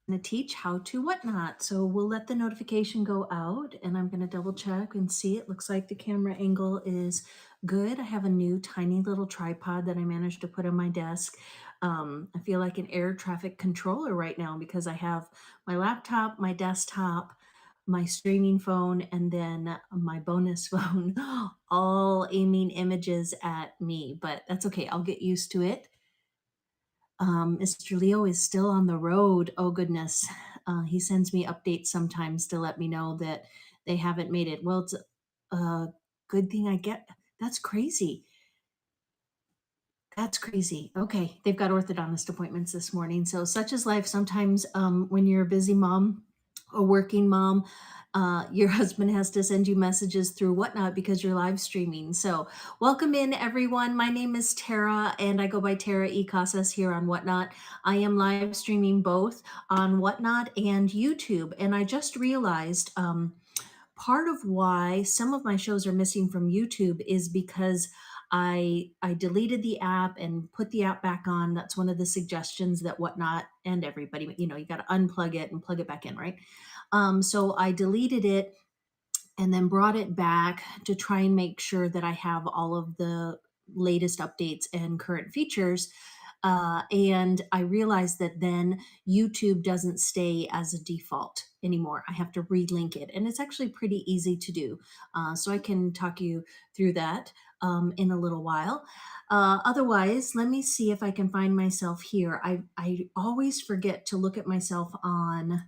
going to teach how to whatnot. So we'll let the notification go out and I'm going to double check and see. It looks like the camera angle is good. I have a new tiny little tripod that I managed to put on my desk. I feel like an air traffic controller right now because I have my laptop, my desktop, my streaming phone, and then my bonus phone all aiming images at me. But that's okay. I'll get used to it. Mr. Leo is still on the road. Oh, goodness. He sends me updates sometimes to let me know that they haven't made it. Well, it's a good thing I get. That's crazy. That's crazy. Okay, they've got orthodontist appointments this morning. So such is life. Sometimes when you're a busy mom, a working mom, your husband has to send you messages through whatnot because you're live streaming. So welcome in everyone. My name is Tara and I go by Tara E. Casas here on Whatnot. I am live streaming both on Whatnot and YouTube. And I just realized part of why some of my shows are missing from YouTube is because I deleted the app and put the app back on. That's one of the suggestions that Whatnot and everybody, you got to unplug it and plug it back in, right? So I deleted it and then brought it back to try and make sure that I have all of the latest updates and current features. And I realized that then YouTube doesn't stay as a default anymore. I have to relink it, and it's actually pretty easy to do. So I can talk you through that in a little while. Otherwise, let me see if I can find myself here. I always forget to look at myself on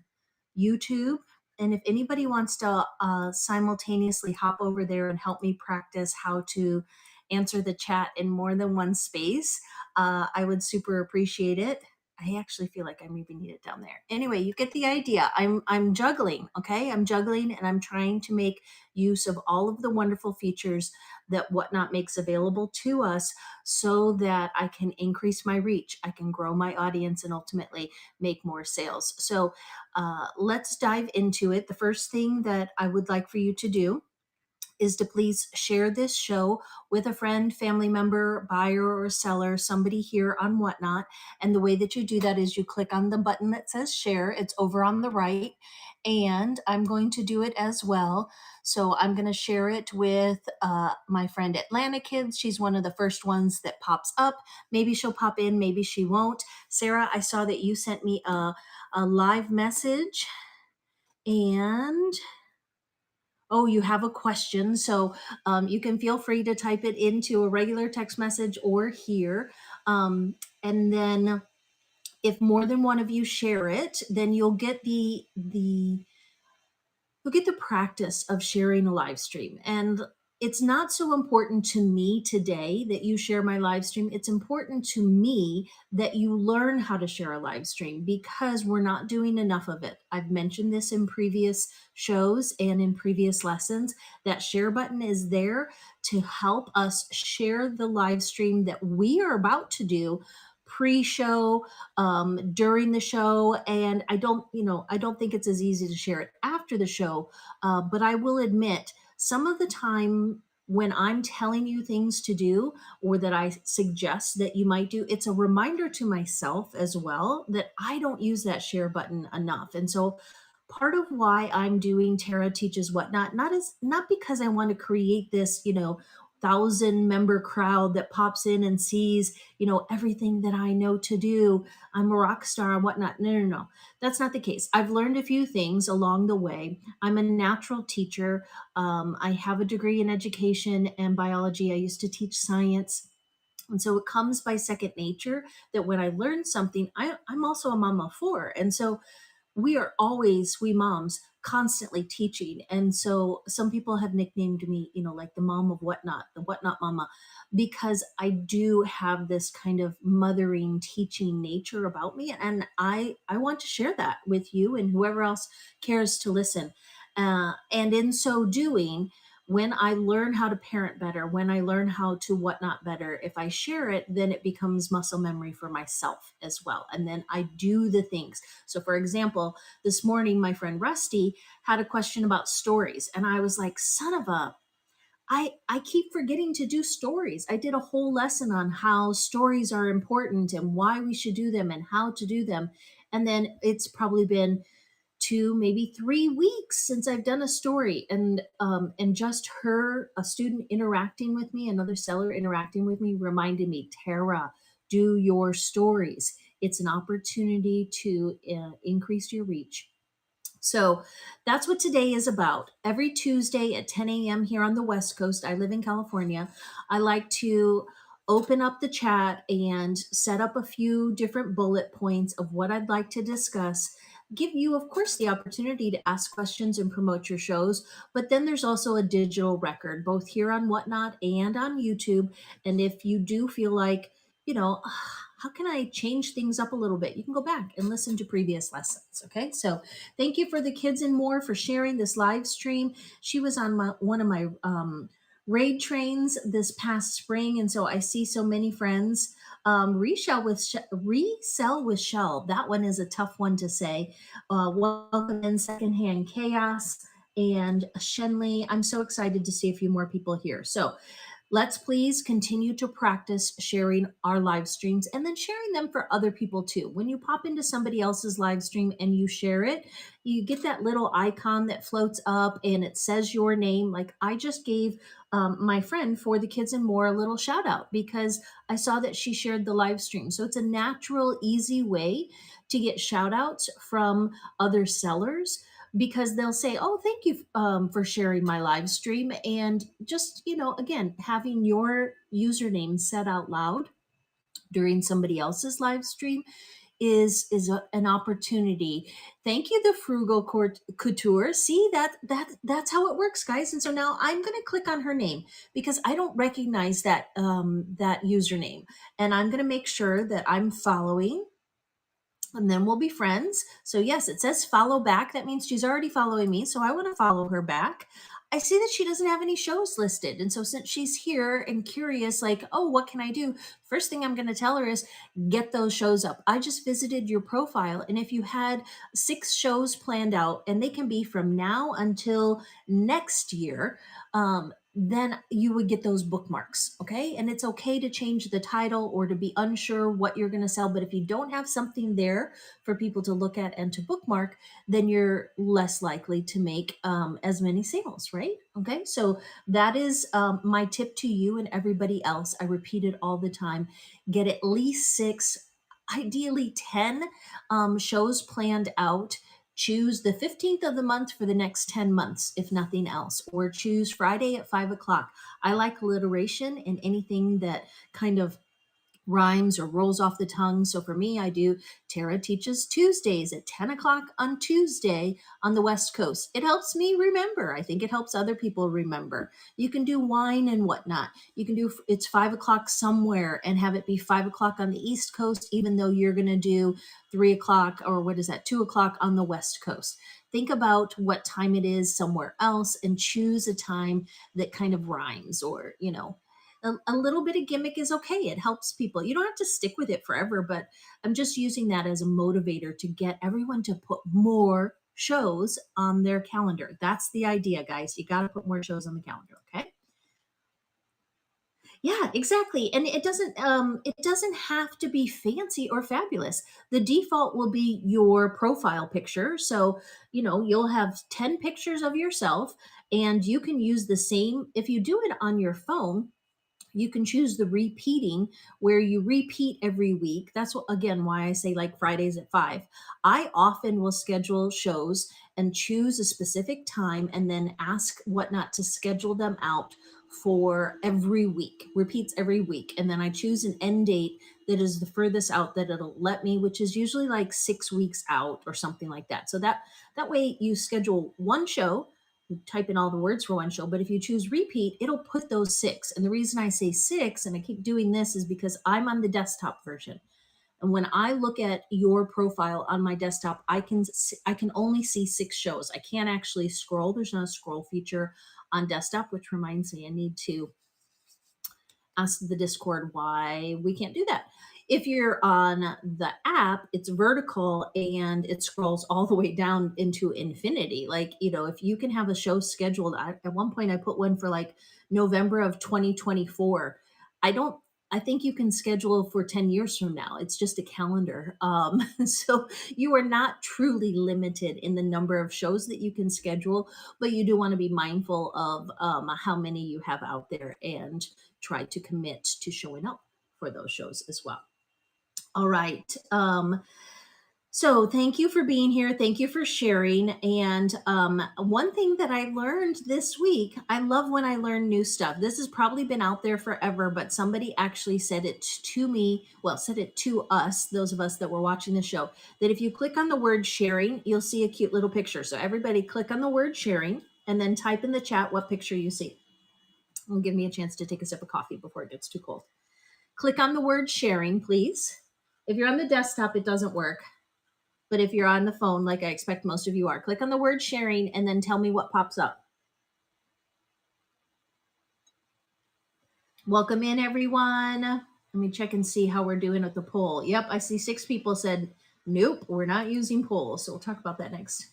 YouTube. And if anybody wants to simultaneously hop over there and help me practice how to answer the chat in more than one space, I would super appreciate it. I actually feel like I maybe need it down there. Anyway, you get the idea. I'm juggling, okay? I'm juggling and I'm trying to make use of all of the wonderful features that Whatnot makes available to us so that I can increase my reach, I can grow my audience, and ultimately make more sales. So let's dive into it. The first thing that I would like for you to do is to please share this show with a friend, family member, buyer, or seller, somebody here on Whatnot. And the way that you do that is you click on the button that says share. It's over on the right. And I'm going to do it as well. So I'm going to share it with my friend Atlanta Kids. She's one of the first ones that pops up. Maybe she'll pop in, maybe she won't. Sarah, I saw that you sent me a live message and oh, you have a question. So you can feel free to type it into a regular text message or here. And then if more than one of you share it, then you'll get you'll get the practice of sharing a live stream. And it's not so important to me today that you share my live stream. It's important to me that you learn how to share a live stream because we're not doing enough of it. I've mentioned this in previous shows and in previous lessons. That share button is there to help us share the live stream that we are about to do pre-show, during the show, and I don't think it's as easy to share it after the show. But I will admit, some of the time when I'm telling you things to do or that I suggest that you might do, it's a reminder to myself as well that I don't use that share button enough. And so part of why I'm doing Tara Teaches Whatnot, not because I want to create this, 1,000 member crowd that pops in and sees, everything that I know to do. I'm a rock star and whatnot. No, no, no. That's not the case. I've learned a few things along the way. I'm a natural teacher. I have a degree in education and biology. I used to teach science. And so it comes by second nature that when I learn something, I'm also a mama of four. And so we moms, constantly teaching. And so some people have nicknamed me, like the mom of whatnot, the whatnot mama, because I do have this kind of mothering, teaching nature about me. And I want to share that with you and whoever else cares to listen. And in so doing, when I learn how to parent better, when I learn how to whatnot better, if I share it, then it becomes muscle memory for myself as well. And then I do the things. So for example, this morning, my friend Rusty had a question about stories. And I was like, son of a, I keep forgetting to do stories. I did a whole lesson on how stories are important and why we should do them and how to do them. And then it's probably been 2, maybe 3 weeks since I've done a story, and just her, a student interacting with me, another seller interacting with me, reminded me, Tara, do your stories. It's an opportunity to increase your reach. So that's what today is about. Every Tuesday at 10 a.m. here on the West Coast, I live in California. I like to open up the chat and set up a few different bullet points of what I'd like to discuss. Give you, of course, the opportunity to ask questions and promote your shows. But then there's also a digital record, both here on Whatnot and on YouTube. And if you do feel like, how can I change things up a little bit? You can go back and listen to previous lessons. Okay. So thank you for the kids and more for sharing this live stream. She was on one of my raid trains this past spring, and so I see so many friends. Resell with Shell. That one is a tough one to say. Welcome in Secondhand Chaos and Shenley. I'm so excited to see a few more people here. So let's please continue to practice sharing our live streams and then sharing them for other people too. When you pop into somebody else's live stream and you share it, you get that little icon that floats up and it says your name. Like I just gave my friend for the kids and more a little shout out because I saw that she shared the live stream. So it's a natural, easy way to get shout outs from other sellers because they'll say, "Oh, thank you for sharing my live stream," and just again, having your username said out loud during somebody else's live stream an opportunity. Thank you, the Frugal Couture. See that's how it works, guys. And so now I'm going to click on her name because I don't recognize that username, and I'm going to make sure that I'm following and then we'll be friends. So yes, it says follow back. That means she's already following me. So I want to follow her back. I see that she doesn't have any shows listed. And so since she's here and curious, like, oh, what can I do? First thing I'm going to tell her is get those shows up. I just visited your profile. And if you had 6 shows planned out, and they can be from now until next year, then you would get those bookmarks. Okay. And it's okay to change the title or to be unsure what you're going to sell. But if you don't have something there for people to look at and to bookmark, then you're less likely to make as many sales, right? Okay. So that is my tip to you and everybody else. I repeat it all the time. Get at least 6, ideally 10 shows planned out. Choose the 15th of the month for the next 10 months, if nothing else, or choose Friday at 5 o'clock. I like alliteration and anything that kind of rhymes or rolls off the tongue. So for me, I do Tara Teaches Tuesdays at 10 o'clock on Tuesday on the West Coast. It helps me remember. I think it helps other people remember. You can do wine and whatnot. You can do it's 5 o'clock somewhere and have it be 5 o'clock on the East Coast, even though you're going to do 3 o'clock or 2 o'clock on the West Coast. Think about what time it is somewhere else and choose a time that kind of rhymes or, a little bit of gimmick is okay. It helps people. You don't have to stick with it forever, but I'm just using that as a motivator to get everyone to put more shows on their calendar. That's the idea, guys. You got to put more shows on the calendar, okay? Yeah, exactly. And it doesn't have to be fancy or fabulous. The default will be your profile picture. So, you'll have 10 pictures of yourself and you can use the same if you do it on your phone. You can choose the repeating where you repeat every week. That's what, again, why I say like Fridays at 5. I often will schedule shows and choose a specific time and then ask Whatnot to schedule them out for every week, repeats every week. And then I choose an end date that is the furthest out that it'll let me, which is usually like 6 weeks out or something like that. So that way you schedule one show, type in all the words for one show, but if you choose repeat, it'll put those 6. And the reason I say 6, and I keep doing this, is because I'm on the desktop version. And when I look at your profile on my desktop, I can only see 6 shows. I can't actually scroll. There's not a scroll feature on desktop, which reminds me I need to ask the Discord why we can't do that. If you're on the app, it's vertical and it scrolls all the way down into infinity. Like, if you can have a show scheduled, at one point I put one for like November of 2024. I don't I think you can schedule for 10 years from now. It's just a calendar. So you are not truly limited in the number of shows that you can schedule, but you do want to be mindful of how many you have out there and try to commit to showing up for those shows as well. All right. So thank you for being here. Thank you for sharing. And one thing that I learned this week, I love when I learn new stuff. This has probably been out there forever, but somebody actually said it to me, well, said it to us, those of us that were watching the show, that if you click on the word sharing, you'll see a cute little picture. So everybody click on the word sharing and then type in the chat what picture you see. And give me a chance to take a sip of coffee before it gets too cold. Click on the word sharing, please. If you're on the desktop, it doesn't work. But if you're on the phone, like I expect most of you are, click on the word sharing and then tell me what pops up. Welcome in, everyone. Let me check and see how we're doing with the poll. Yep, I see 6 people said, nope, we're not using polls. So we'll talk about that next.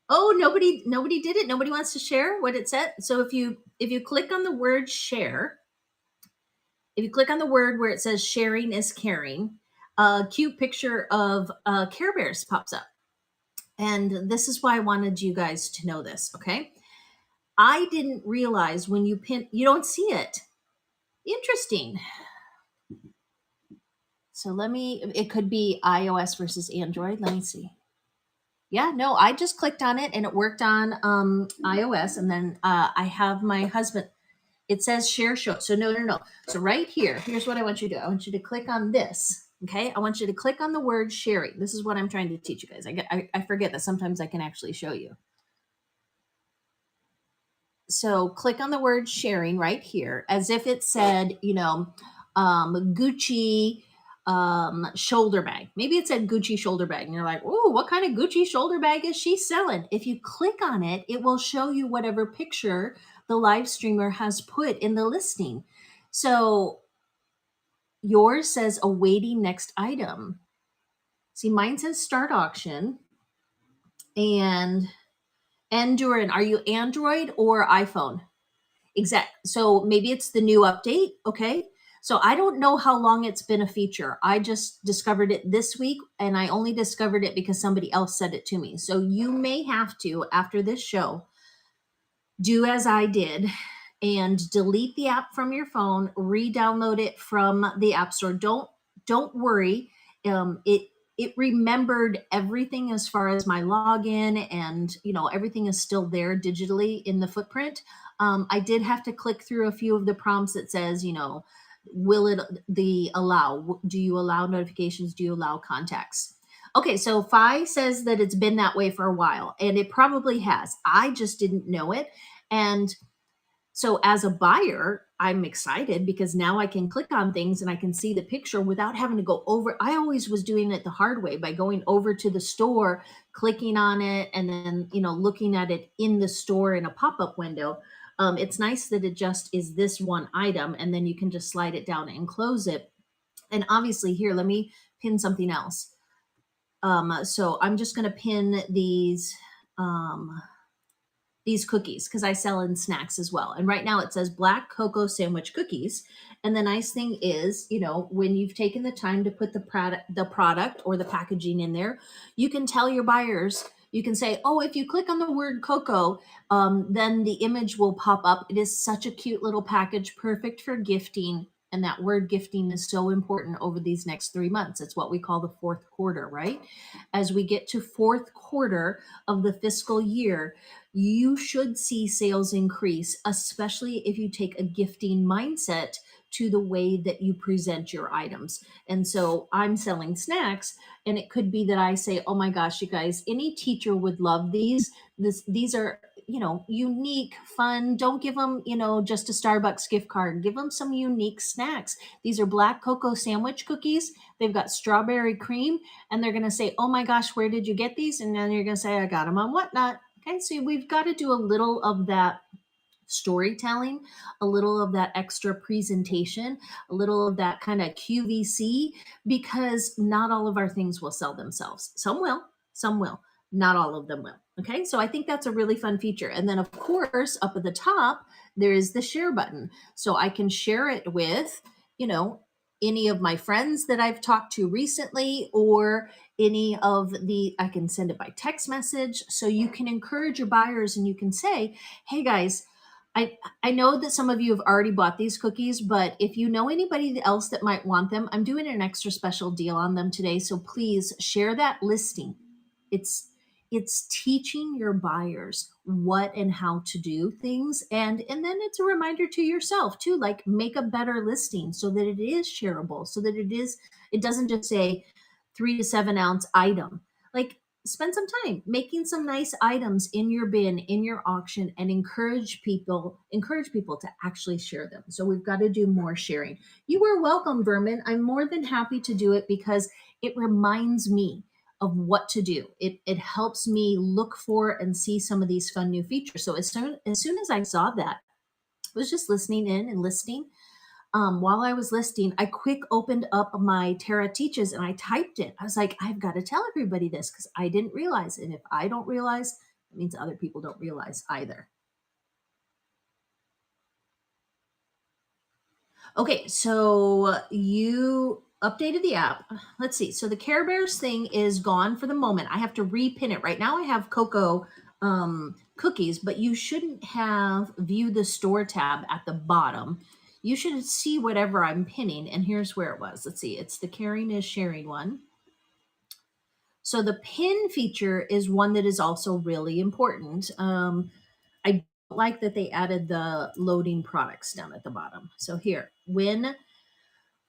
Oh, nobody did it. Nobody wants to share what it said. So if you click on the word share, if you click on the word where it says sharing is caring, a cute picture of Care Bears pops up. And this is why I wanted you guys to know this, okay? I didn't realize when you pin, you don't see it. Interesting. So it could be iOS versus Android. Let me see. Yeah, no, I just clicked on it and it worked on iOS. And then I have my husband, it says share show. So no. So right here, here's what I want you to do. I want you to click on this. Okay. I want you to click on the word sharing. This is what I'm trying to teach you guys. I forget that sometimes I can actually show you. So click on the word sharing right here as if it said, Gucci shoulder bag. Maybe it said Gucci shoulder bag and you're like, oh, what kind of Gucci shoulder bag is she selling? If you click on it, it will show you whatever picture the live streamer has put in the listing. So yours says awaiting next item. See, mine says start auction and Durin. Are you Android or iPhone? Exact. So maybe it's the new update. Okay. So I don't know how long it's been a feature. I just discovered it this week and I only discovered it because somebody else said it to me. So you may have to, after this show, do as I did and delete the app from your phone, re-download it from the App Store. Don't worry. It remembered everything as far as my login and everything is still there digitally in the footprint. I did have to click through a few of the prompts that says, will it allow? Do you allow notifications? Do you allow contacts? Okay, so Fi says that it's been that way for a while, and it probably has. I just didn't know it. And so as a buyer, I'm excited because now I can click on things and I can see the picture without having to go over. I always was doing it the hard way by going over to the store, clicking on it, and then, looking at it in the store in a pop-up window. It's nice that it just is this one item and then you can just slide it down and close it. And obviously here, let me pin something else. So I'm just going to pin these cookies because I sell in snacks as well. And right now it says black cocoa sandwich cookies. And the nice thing is, when you've taken the time to put the product or the packaging in there, you can tell your buyers, you can say, oh, if you click on the word cocoa, then the image will pop up. It is such a cute little package, perfect for gifting. And that word gifting is so important over these next 3 months. It's what we call the fourth quarter, right? As we get to fourth quarter of the fiscal year, you should see sales increase, especially if you take a gifting mindset to the way that you present your items. And so I'm selling snacks, and it could be that I say, oh my gosh, you guys, any teacher would love these. These are, unique, fun. Don't give them, just a Starbucks gift card. Give them some unique snacks. These are black cocoa sandwich cookies. They've got strawberry cream, and they're going to say, oh my gosh, where did you get these? And then you're going to say, I got them on Whatnot. Okay, so we've got to do a little of that storytelling, a little of that extra presentation, a little of that kind of QVC, because not all of our things will sell themselves. Some will, not all of them will. Okay, so I think that's a really fun feature. And then, of course, up at the top, there is the share button. So I can share it with, you know, any of my friends that I've talked to recently, or any of the, I can send it by text message. So you can encourage your buyers and you can say, hey guys, I know that some of you have already bought these cookies, but if you know anybody else that might want them, I'm doing an extra special deal on them today. So please share that listing. It's it's teaching your buyers what and how to do things, and then it's a reminder to yourself too, like make a better listing so that it is shareable, so that it doesn't just say 3 to 7 ounce item. Like spend some time making some nice items in your bin, in your auction, and encourage people to actually share them. So we've got to do more sharing. You are welcome, Vermin. I'm more than happy to do it because it reminds me of what to do. It helps me look for and see some of these fun new features. So as soon as I saw that, I was just listening in and listening. While I was listening, I quick opened up my Tara Teaches and I typed it. I was like, I've got to tell everybody this because I didn't realize. And if I don't realize, it means other people don't realize either. Okay, so you updated the app. Let's see. So the Care Bears thing is gone for the moment. I have to repin it. Right now I have cocoa cookies, but you shouldn't have view the store tab at the bottom. You should see whatever I'm pinning, and here's where it was. Let's see. It's the caring is sharing one. So the pin feature is one that is also really important. I don't like that they added the loading products down at the bottom. So here,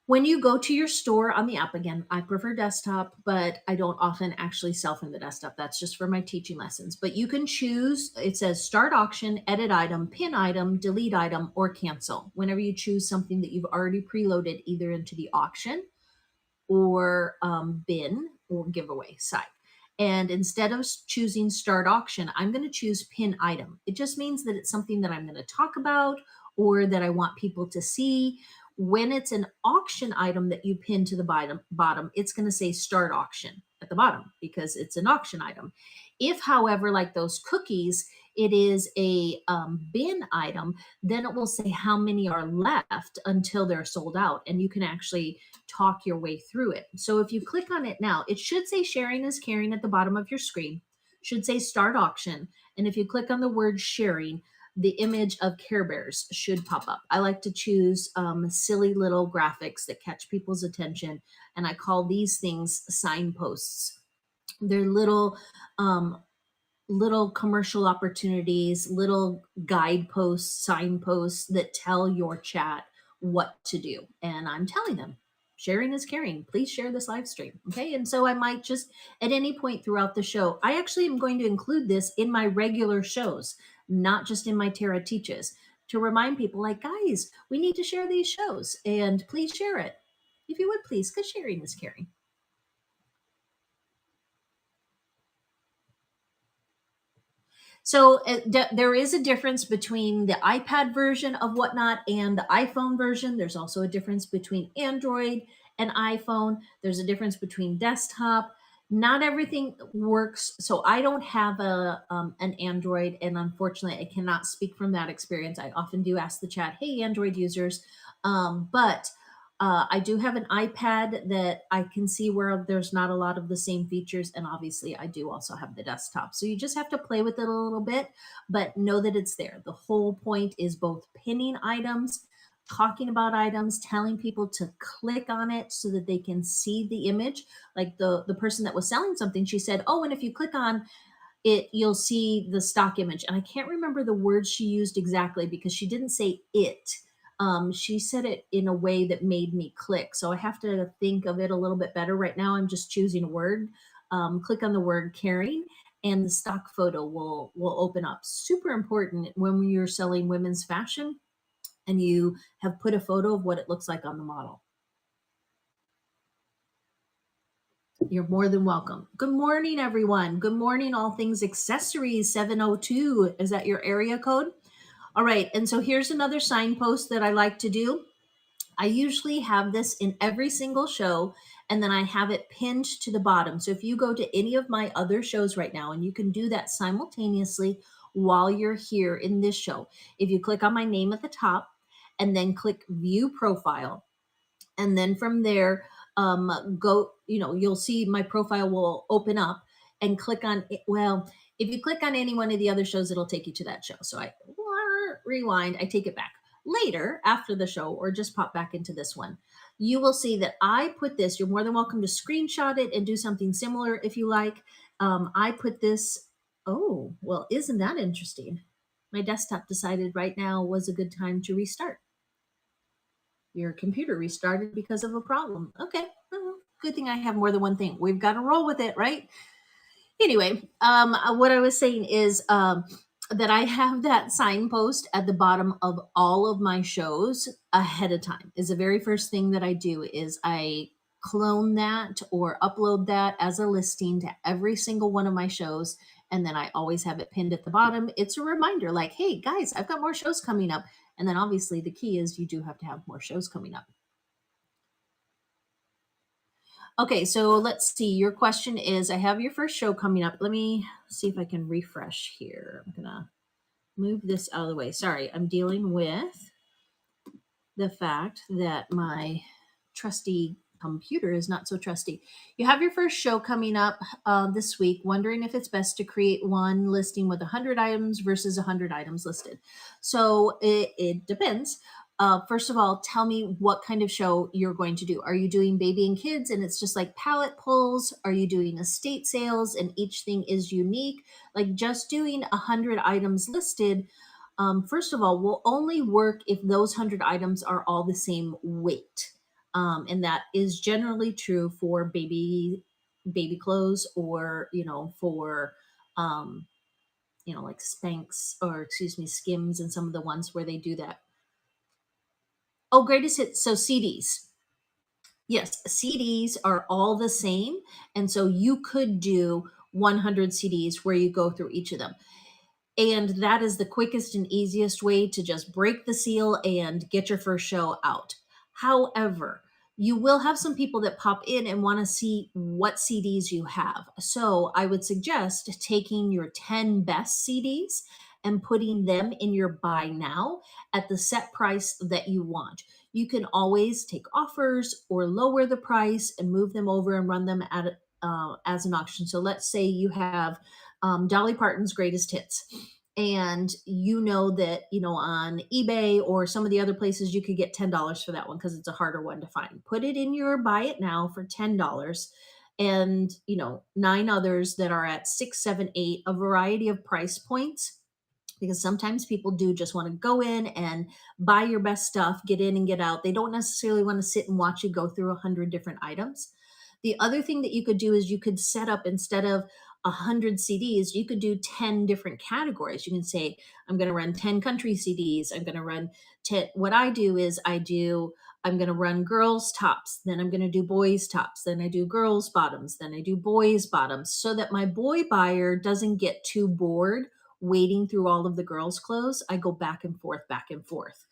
when you go to your store on the app, again, I prefer desktop, but I don't often actually sell from the desktop. That's just for my teaching lessons. But you can choose, it says start auction, edit item, pin item, delete item, or cancel. Whenever you choose something that you've already preloaded either into the auction or bin or giveaway site. And instead of choosing start auction, I'm going to choose pin item. It just means that it's something that I'm going to talk about or that I want people to see. When it's an auction item that you pin to the bottom, it's going to say start auction at the bottom because it's an auction item. If, however, like those cookies, it is a bin item, then it will say how many are left until they're sold out. And you can actually talk your way through it. So if you click on it now, it should say sharing is caring at the bottom of your screen, should say start auction. And if you click on the word sharing, the image of Care Bears should pop up. I like to choose silly little graphics that catch people's attention, and I call these things signposts. They're little commercial opportunities, little guideposts, signposts that tell your chat what to do. And I'm telling them, sharing is caring. Please share this live stream. Okay. And so I might just at any point throughout the show, I actually am going to include this in my regular shows, not just in my Tara Teaches, to remind people like, guys, we need to share these shows and please share it. If you would please, because sharing is caring. So there is a difference between the iPad version of Whatnot and the iPhone version. There's also a difference between Android and iPhone. There's a difference between desktop. Not everything works. So I don't have an Android, and unfortunately, I cannot speak from that experience. I often do ask the chat, "Hey, Android users," but I do have an iPad that I can see where there's not a lot of the same features. And obviously, I do also have the desktop. So you just have to play with it a little bit, but know that it's there. The whole point is both pinning items, talking about items, telling people to click on it so that they can see the image. Like the person that was selling something, she said, "Oh, and if you click on it, you'll see the stock image." And I can't remember the words she used exactly because she didn't say it. She said it in a way that made me click. So I have to think of it a little bit better. Right now, I'm just choosing a word. Click on the word caring, and the stock photo will open up. Super important when you're selling women's fashion and you have put a photo of what it looks like on the model. You're more than welcome. Good morning, everyone. Good morning, all things accessories 702. Is that your area code? All right. And so here's another signpost that I like to do. I usually have this in every single show, and then I have it pinned to the bottom. So if you go to any of my other shows right now, and you can do that simultaneously while you're here in this show, if you click on my name at the top and then click view profile, And then from there, you'll see my profile will open up and click on it. Well, if you click on any one of the other shows, it'll take you to that show. So I rewind, I take it back later after the show, or just pop back into this one. You will see that I put this. You're more than welcome to screenshot it and do something similar if you like. I put this. Oh, well, isn't that interesting? My desktop decided right now was a good time to restart. Your computer restarted because of a problem. Okay. Well, good thing I have more than one thing. We've got to roll with it, right? Anyway, what I was saying is that I have that signpost at the bottom of all of my shows ahead of time. Is the very first thing that I do is I clone that or upload that as a listing to every single one of my shows. And then I always have it pinned at the bottom. It's a reminder like, hey, guys, I've got more shows coming up. And then obviously the key is you do have to have more shows coming up. Okay, so let's see. Your question is, I have your first show coming up. Let me see if I can refresh here. I'm gonna move this out of the way. Sorry, I'm dealing with the fact that my trusty computer is not so trusty. You have your first show coming up this week, wondering if it's best to create one listing with 100 items versus 100 items listed. So it depends. First of all, tell me what kind of show you're going to do. Are you doing baby and kids and it's just like pallet pulls? Are you doing estate sales and each thing is unique? Like just doing 100 items listed, first of all, will only work if those 100 items are all the same weight. And that is generally true for baby clothes, or for um, like Spanx, or excuse me, Skims, and some of the ones where they do that. Oh, greatest hits. So CDs. Yes, CDs are all the same. And so you could do 100 CDs where you go through each of them. And that is the quickest and easiest way to just break the seal and get your first show out. However, you will have some people that pop in and want to see what CDs you have. So I would suggest taking your 10 best CDs and putting them in your buy now at the set price that you want. You can always take offers or lower the price and move them over and run them at as an auction. So let's say you have Dolly Parton's greatest hits, and you know that on eBay or some of the other places you could get $10 for that one because it's a harder one to find. Put it in your buy it now for $10, and 9 others that are at 6, 7, 8, a variety of price points, because sometimes people do just want to go in and buy your best stuff, get in and get out. They don't necessarily want to sit and watch you go through 100 different items. The other thing that you could do is you could set up, instead of 100 CDs, you could do 10 different categories. You can say, I'm going to run 10 country CDs. I'm going to run 10. What I do is I'm going to run girls tops, then I'm going to do boys tops, then I do girls bottoms, then I do boys bottoms, so that my boy buyer doesn't get too bored wading through all of the girls' clothes. I go back and forth, back and forth.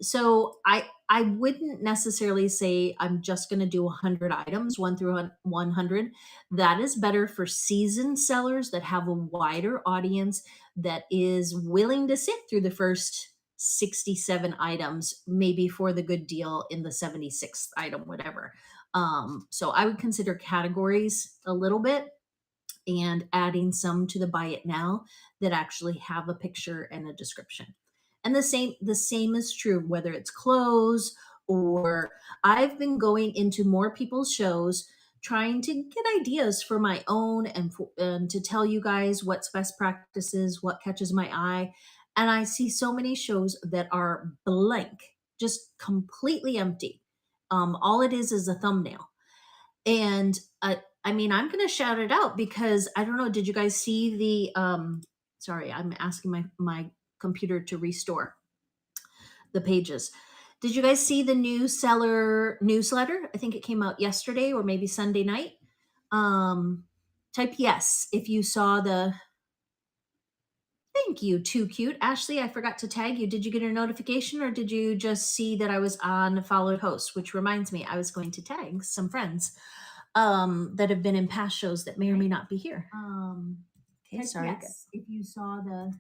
So I wouldn't necessarily say I'm just going to do 100 items, 1 through 100. That is better for seasoned sellers that have a wider audience that is willing to sit through the first 67 items, maybe for the good deal in the 76th item, whatever. So I would consider categories a little bit, and adding some to the buy it now that actually have a picture and a description. And the same is true whether it's clothes, or I've been going into more people's shows trying to get ideas for my own, and to tell you guys what's best practices, what catches my eye. And I see so many shows that are blank, just completely empty. All it is a thumbnail. And I mean, I'm going to shout it out because I don't know. Did you guys see sorry, I'm asking my computer to restore the pages. Did you guys see the new seller newsletter? I think it came out yesterday or maybe Sunday night. Type yes if you saw the. Thank you, too cute. Ashley, I forgot to tag you. Did you get a notification, or did you just see that I was on followed host? Which reminds me, I was going to tag some friends that have been in past shows that may or may not be here. Okay, sorry. Yes, if you saw the.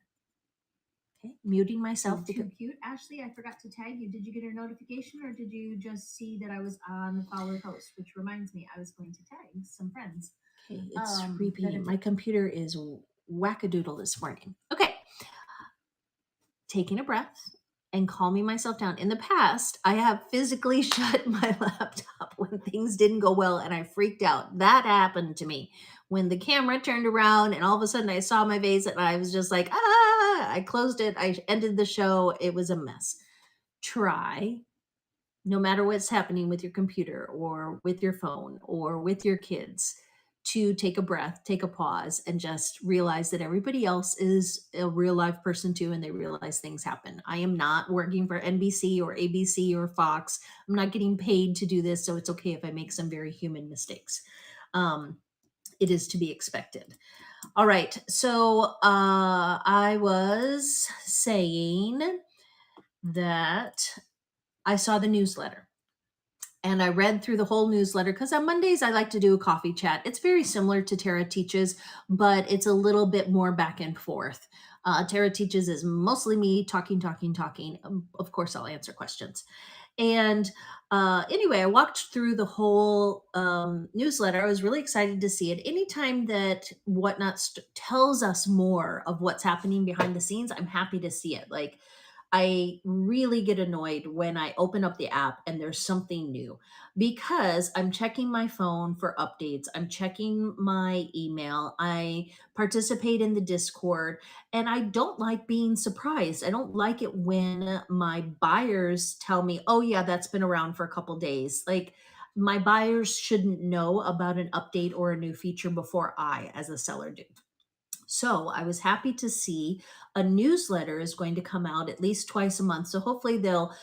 Okay, muting Oh, myself too because cute. Ashley, I forgot to tag you. Did you get a notification or did you just see that I was on the follow post? Which reminds me, I was going to tag some friends. okay, it's That repeating. have My computer is wackadoodle this morning. Okay, taking a breath and calming myself down. In the past, I have physically shut my laptop when things didn't go well and I freaked out. That happened to me when the camera turned around and all of a sudden I saw my face and I was just like, ah, I closed it. I ended the show. It was a mess. Try, no matter what's happening with your computer or with your phone or with your kids, to take a breath, take a pause, and just realize that everybody else is a real live person too, and they realize things happen. I am not working for NBC or ABC or Fox. I'm not getting paid to do this, so it's okay if I make some very human mistakes. Um, it is to be expected. All right, so I was saying that I saw the newsletter and I read through the whole newsletter because on Mondays I like to do a coffee chat. It's very similar to Tara Teaches, but it's a little bit more back and forth. Tara Teaches is mostly me talking, talking, talking. Of course, I'll answer questions. And anyway, I walked through the whole newsletter. I was really excited to see it. Anytime that Whatnot tells us more of what's happening behind the scenes, I'm happy to see it. Like, I really get annoyed when I open up the app and there's something new because I'm checking my phone for updates. I'm checking my email. I participate in the Discord, and I don't like being surprised. I don't like it when my buyers tell me, oh, yeah, that's been around for a couple days. Like, my buyers shouldn't know about an update or a new feature before I, as a seller, do. So I was happy to see a newsletter is going to come out at least twice a month. So hopefully they'll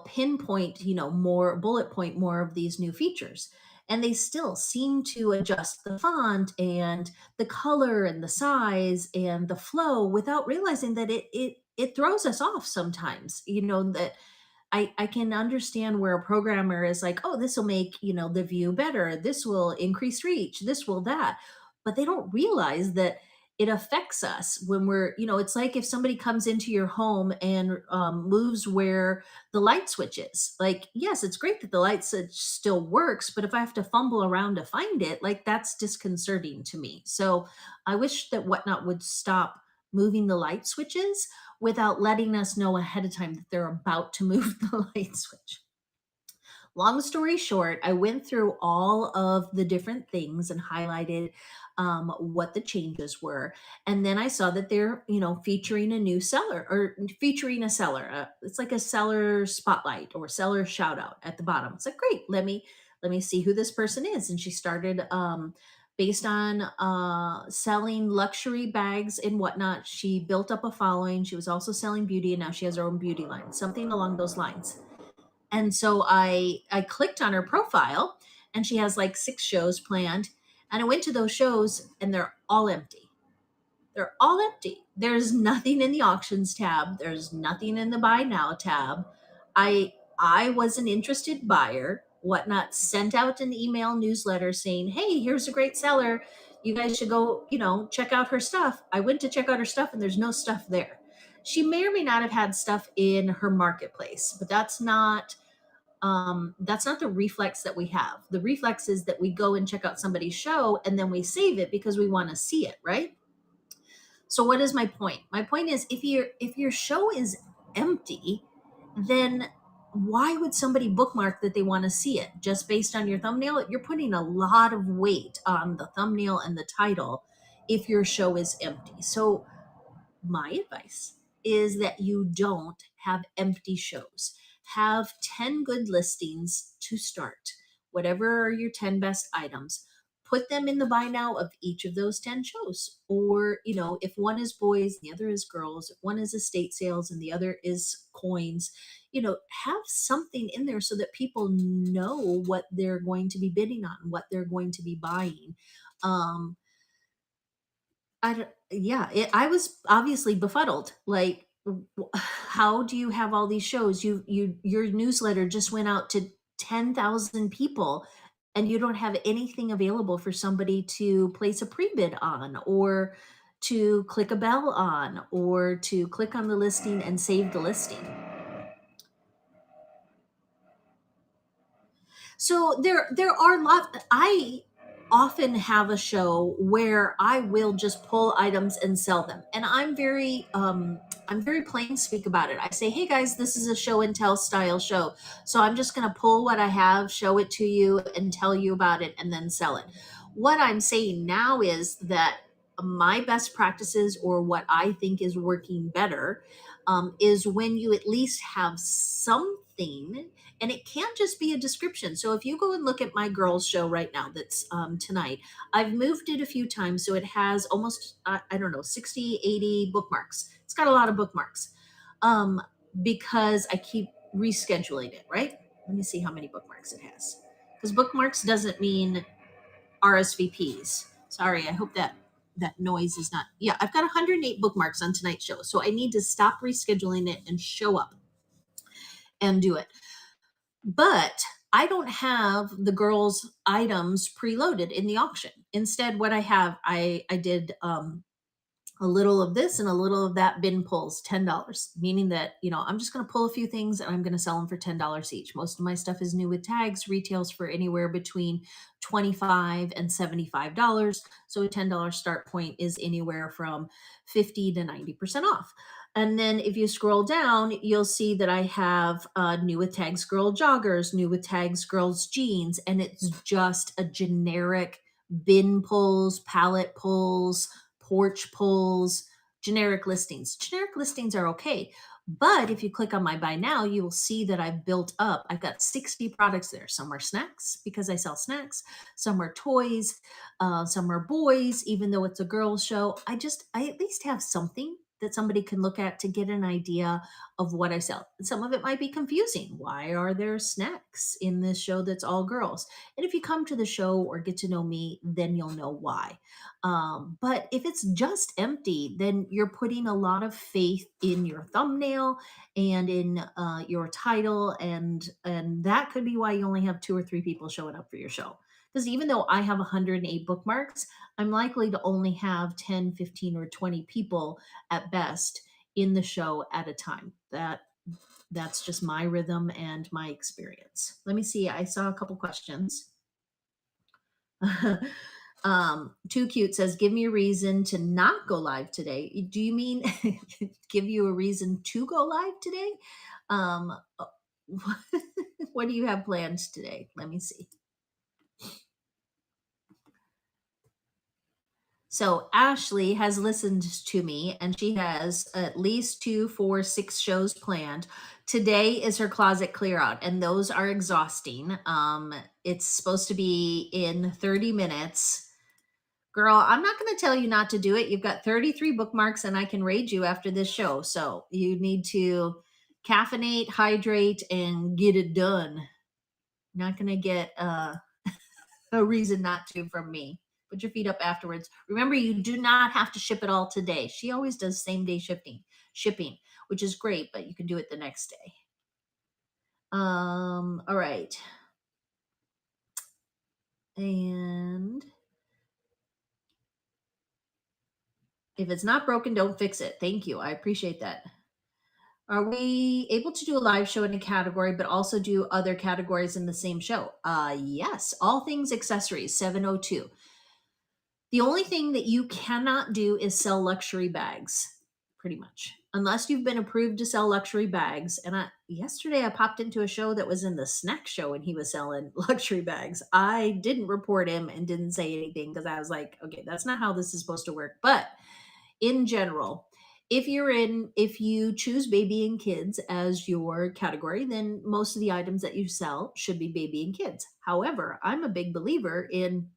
pinpoint, more bullet point more of these new features. And they still seem to adjust the font and the color and the size and the flow without realizing that it throws us off sometimes. That I can understand where a programmer is like, oh, this will make, the view better. This will increase reach. This will that. But they don't realize that it affects us when we're, it's like if somebody comes into your home and moves where the light switch is. Like, yes, it's great that the light switch still works, but if I have to fumble around to find it, like, that's disconcerting to me. So I wish that Whatnot would stop moving the light switches without letting us know ahead of time that they're about to move the light switch. Long story short, I went through all of the different things and highlighted what the changes were. And then I saw that they're, featuring a new seller or featuring a seller. It's like a seller spotlight or seller shout out at the bottom. It's like, great, let me see who this person is. And she started based on selling luxury bags and whatnot. She built up a following. She was also selling beauty, and now she has her own beauty line, something along those lines. And so I clicked on her profile, and she has like 6 shows planned, and I went to those shows and they're all empty. They're all empty. There's nothing in the auctions tab. There's nothing in the buy now tab. I was an interested buyer. Whatnot sent out an email newsletter saying, "Hey, here's a great seller. You guys should go, check out her stuff." I went to check out her stuff and there's no stuff there. She may or may not have had stuff in her marketplace, but that's not the reflex that we have. The reflex is that we go and check out somebody's show and then we save it because we want to see it, right? So what is my point? My point is, if your show is empty, then why would somebody bookmark that they want to see it just based on your thumbnail? You're putting a lot of weight on the thumbnail and the title if your show is empty. So my advice is that you don't have empty shows. Have 10 good listings to start. Whatever are your 10 best items, put them in the buy now of each of those 10 shows. Or, if one is boys, the other is girls, if one is estate sales and the other is coins, have something in there so that people know what they're going to be bidding on, what they're going to be buying. Um, yeah, I was obviously befuddled. Like, how do you have all these shows? Your newsletter just went out to 10,000 people, and you don't have anything available for somebody to place a pre-bid on, or to click a bell on or to click on the listing and save the listing. So there are lots. I often have a show where I will just pull items and sell them, and I'm very plain speak about it. I say, hey guys, this is a show and tell style show, so I'm just going to pull what I have, show it to you, and tell you about it, and then sell it. What I'm saying now is that my best practices, or what I think is working better, is when you at least have something, and it can't just be a description. So if you go and look at my girls show right now, that's tonight, I've moved it a few times, so it has almost I don't know, 60, 80 bookmarks. It's got a lot of bookmarks, um, because I keep rescheduling it. Right, let me see how many bookmarks it has, because bookmarks doesn't mean RSVPs. Sorry, I hope that noise is not. Yeah, I've got 108 bookmarks on tonight's show, so I need to stop rescheduling it and show up and do it. But I don't have the girls' items preloaded in the auction. Instead, what I have, I did a little of this and a little of that bin pulls, $10, meaning that, I'm just going to pull a few things and I'm going to sell them for $10 each. Most of my stuff is new with tags, retails for anywhere between $25 and $75. So a $10 start point is anywhere from 50 to 90% off. And then if you scroll down, you'll see that I have new with tags girl joggers, new with tags girls jeans, and it's just a generic bin pulls, pallet pulls, porch pulls, generic listings. Generic listings are okay. But if you click on my buy now, you will see that I've got 60 products there. Some are snacks because I sell snacks, some are toys, some are boys, even though it's a girls show. I at least have something that somebody can look at to get an idea of what I sell. Some of it might be confusing. Why are there snacks in this show that's all girls? And if you come to the show or get to know me, then you'll know why. But if it's just empty, then you're putting a lot of faith in your thumbnail and in your title, and that could be why you only have 2 or 3 people showing up for your show. Because even though I have 108 bookmarks, I'm likely to only have 10, 15, or 20 people at best in the show at a time. That's just my rhythm and my experience. Let me see. I saw a couple questions. Too cute says, give me a reason to not go live today. Do you mean give you a reason to go live today? Um, what do you have planned today? Let me see. So Ashley has listened to me and she has at least 2, 4, 6 shows planned. Today is her closet clear out, and those are exhausting. It's supposed to be in 30 minutes. Girl, I'm not going to tell you not to do it. You've got 33 bookmarks and I can raid you after this show. So you need to caffeinate, hydrate, and get it done. Not going to get a reason not to from me. Put your feet up afterwards. Remember, you do not have to ship it all today. She always does same day shipping, which is great, but you can do it the next day. All right. And if it's not broken, don't fix it. Thank you. I appreciate that. Are we able to do a live show in a category, but also do other categories in the same show? Yes. All things accessories, 702. The only thing that you cannot do is sell luxury bags, pretty much, unless you've been approved to sell luxury bags. And yesterday I popped into a show that was in the snack show and he was selling luxury bags. I didn't report him and didn't say anything because I was like, okay, that's not how this is supposed to work. But in general, if you choose baby and kids as your category, then most of the items that you sell should be baby and kids. However, I'm a big believer in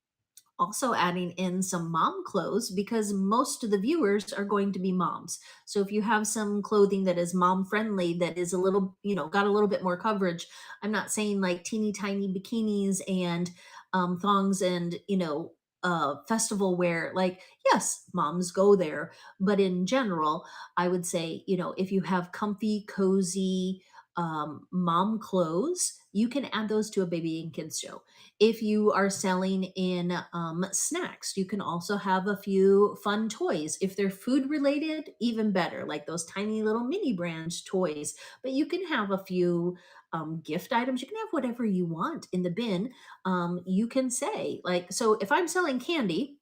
also adding in some mom clothes because most of the viewers are going to be moms. So if you have some clothing that is mom friendly, that is a little, got a little bit more coverage. I'm not saying like teeny tiny bikinis and thongs and, festival wear. Like, yes, moms go there. But in general, I would say, if you have comfy, cozy, mom clothes, you can add those to a baby and kids show. If you are selling in snacks, you can also have a few fun toys. If they're food related, even better, like those tiny little mini brand toys. But you can have a few gift items. You can have whatever you want in the bin. You can say, like, so if I'm selling candy,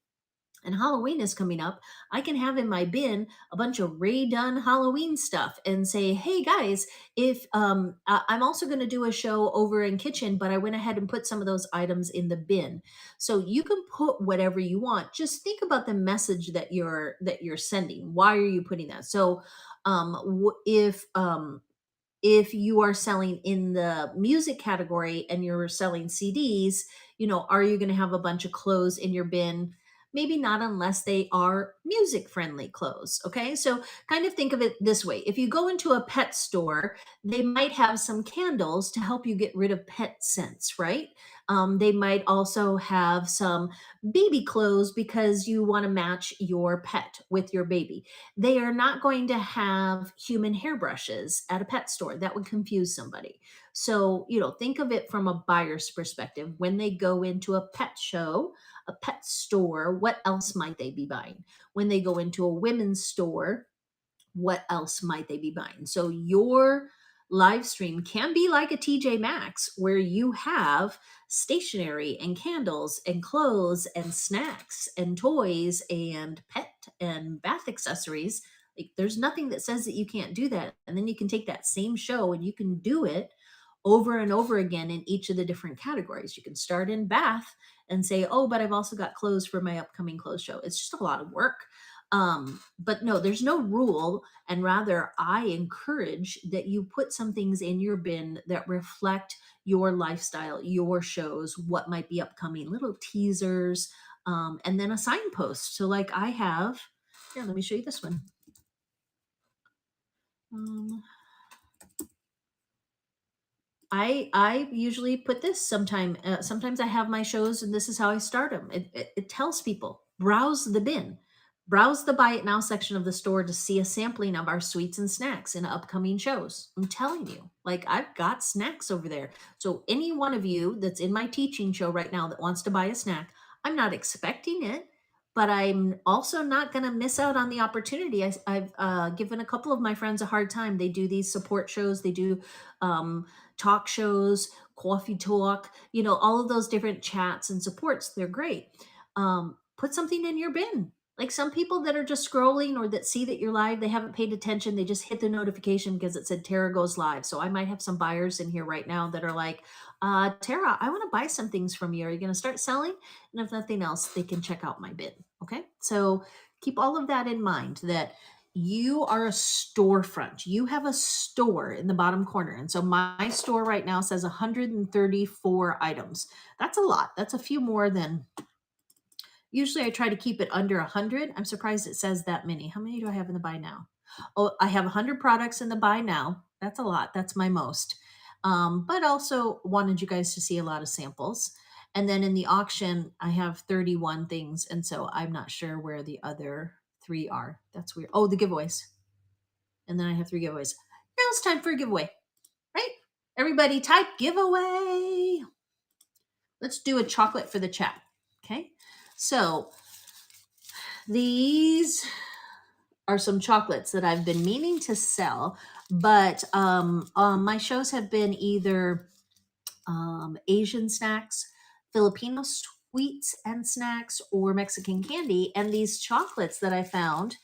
and Halloween is coming up, I can have in my bin a bunch of Ray Dunn Halloween stuff and say, "Hey guys, if I'm also going to do a show over in kitchen, but I went ahead and put some of those items in the bin." So you can put whatever you want. Just think about the message that you're sending. Why are you putting that? So if you are selling in the music category and you're selling CDs, are you going to have a bunch of clothes in your bin? Maybe not, unless they are music friendly clothes. Okay. So kind of think of it this way. If you go into a pet store, they might have some candles to help you get rid of pet scents, right? They might also have some baby clothes because you want to match your pet with your baby. They are not going to have human hairbrushes at a pet store. That would confuse somebody. So, think of it from a buyer's perspective. When they go into a pet show, a pet store, what else might they be buying? When they go into a women's store, what else might they be buying? So your live stream can be like a TJ Maxx, where you have stationery and candles and clothes and snacks and toys and pet and bath accessories. Like, there's nothing that says that you can't do that. And then you can take that same show and you can do it over and over again in each of the different categories. You can start in bath and say, "Oh, but I've also got clothes for my upcoming clothes show." It's just a lot of work. But no, there's no rule. And rather, I encourage that you put some things in your bin that reflect your lifestyle, your shows, what might be upcoming, little teasers, and then a signpost. So, like I have, here, let me show you this one. Um, I usually put this sometime. Sometimes I have my shows, and this is how I start them. It tells people, browse the bin, browse the buy it now section of the store to see a sampling of our sweets and snacks in upcoming shows. I'm telling you, like, I've got snacks over there. So any one of you that's in my teaching show right now that wants to buy a snack, I'm not expecting it, but I'm also not going to miss out on the opportunity. I've given a couple of my friends a hard time. They do these support shows. They do. Talk shows, coffee talk, all of those different chats and supports. They're great. Put something in your bin. Like, some people that are just scrolling or that see that you're live, they haven't paid attention. They just hit the notification because it said Tara goes live. So I might have some buyers in here right now that are like, "Tara, I want to buy some things from you. Are you going to start selling?" And if nothing else, they can check out my bin. Okay. So keep all of that in mind, that you are a storefront. You have a store in the bottom corner. And so my store right now says 134 items. That's a lot. That's a few more than usually. I try to keep it under 100. I'm surprised it says that many. How many do I have in the buy now? Oh, I have 100 products in the buy now. That's a lot. That's my most. But also wanted you guys to see a lot of samples. And then in the auction, I have 31 things. And so I'm not sure where the other three are. That's weird. Oh, the giveaways. And then I have three giveaways. Now it's time for a giveaway, right? Everybody type giveaway. Let's do a chocolate for the chat. Okay. So these are some chocolates that I've been meaning to sell, but my shows have been either Asian snacks, Filipino sweets and snacks, or Mexican candy. And these chocolates that I found,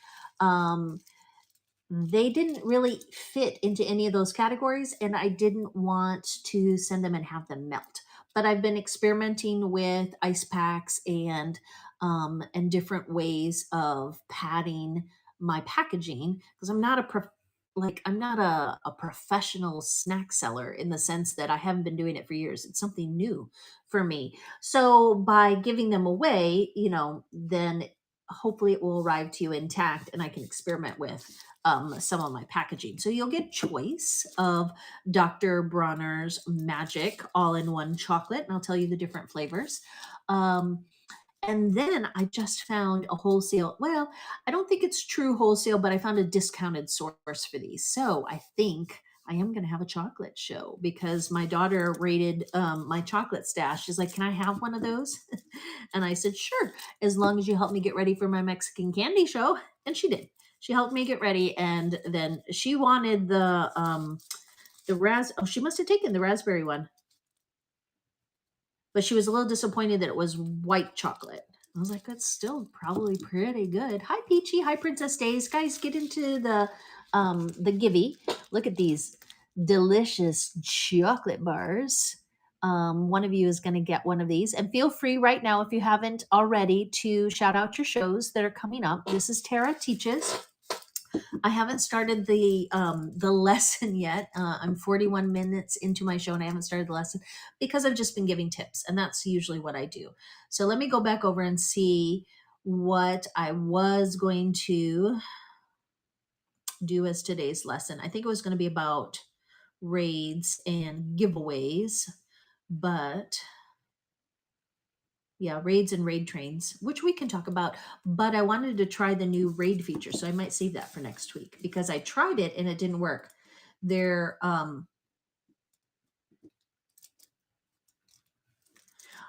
they didn't really fit into any of those categories, and I didn't want to send them and have them melt. But I've been experimenting with ice packs and different ways of padding my packaging, because I'm not a professional snack seller, in the sense that I haven't been doing it for years. It's something new for me. So by giving them away, then hopefully it will arrive to you intact and I can experiment with some of my packaging. So you'll get choice of Dr. Bronner's Magic all-in-one chocolate, and I'll tell you the different flavors. Um, and then I just found a wholesale. Well, I don't think it's true wholesale, but I found a discounted source for these. So I think I am going to have a chocolate show because my daughter rated my chocolate stash. She's like, "Can I have one of those?" And I said, "Sure, as long as you help me get ready for my Mexican candy show." And she did. She helped me get ready, and then she wanted the she must have taken the raspberry one, but she was a little disappointed that it was white chocolate. I was like, that's still probably pretty good. Hi, Peachy. Hi, Princess Days. Guys, get into the Givey. Look at these delicious chocolate bars. One of you is going to get one of these. And feel free right now, if you haven't already, to shout out your shows that are coming up. This is Tara Teaches. I haven't started the lesson yet. I'm 41 minutes into my show and I haven't started the lesson because I've just been giving tips, and that's usually what I do. So let me go back over and see what I was going to do as today's lesson. I think it was going to be about raids and giveaways, but yeah, raids and raid trains, which we can talk about. But I wanted to try the new raid feature, so I might save that for next week because I tried it and it didn't work. They're oh,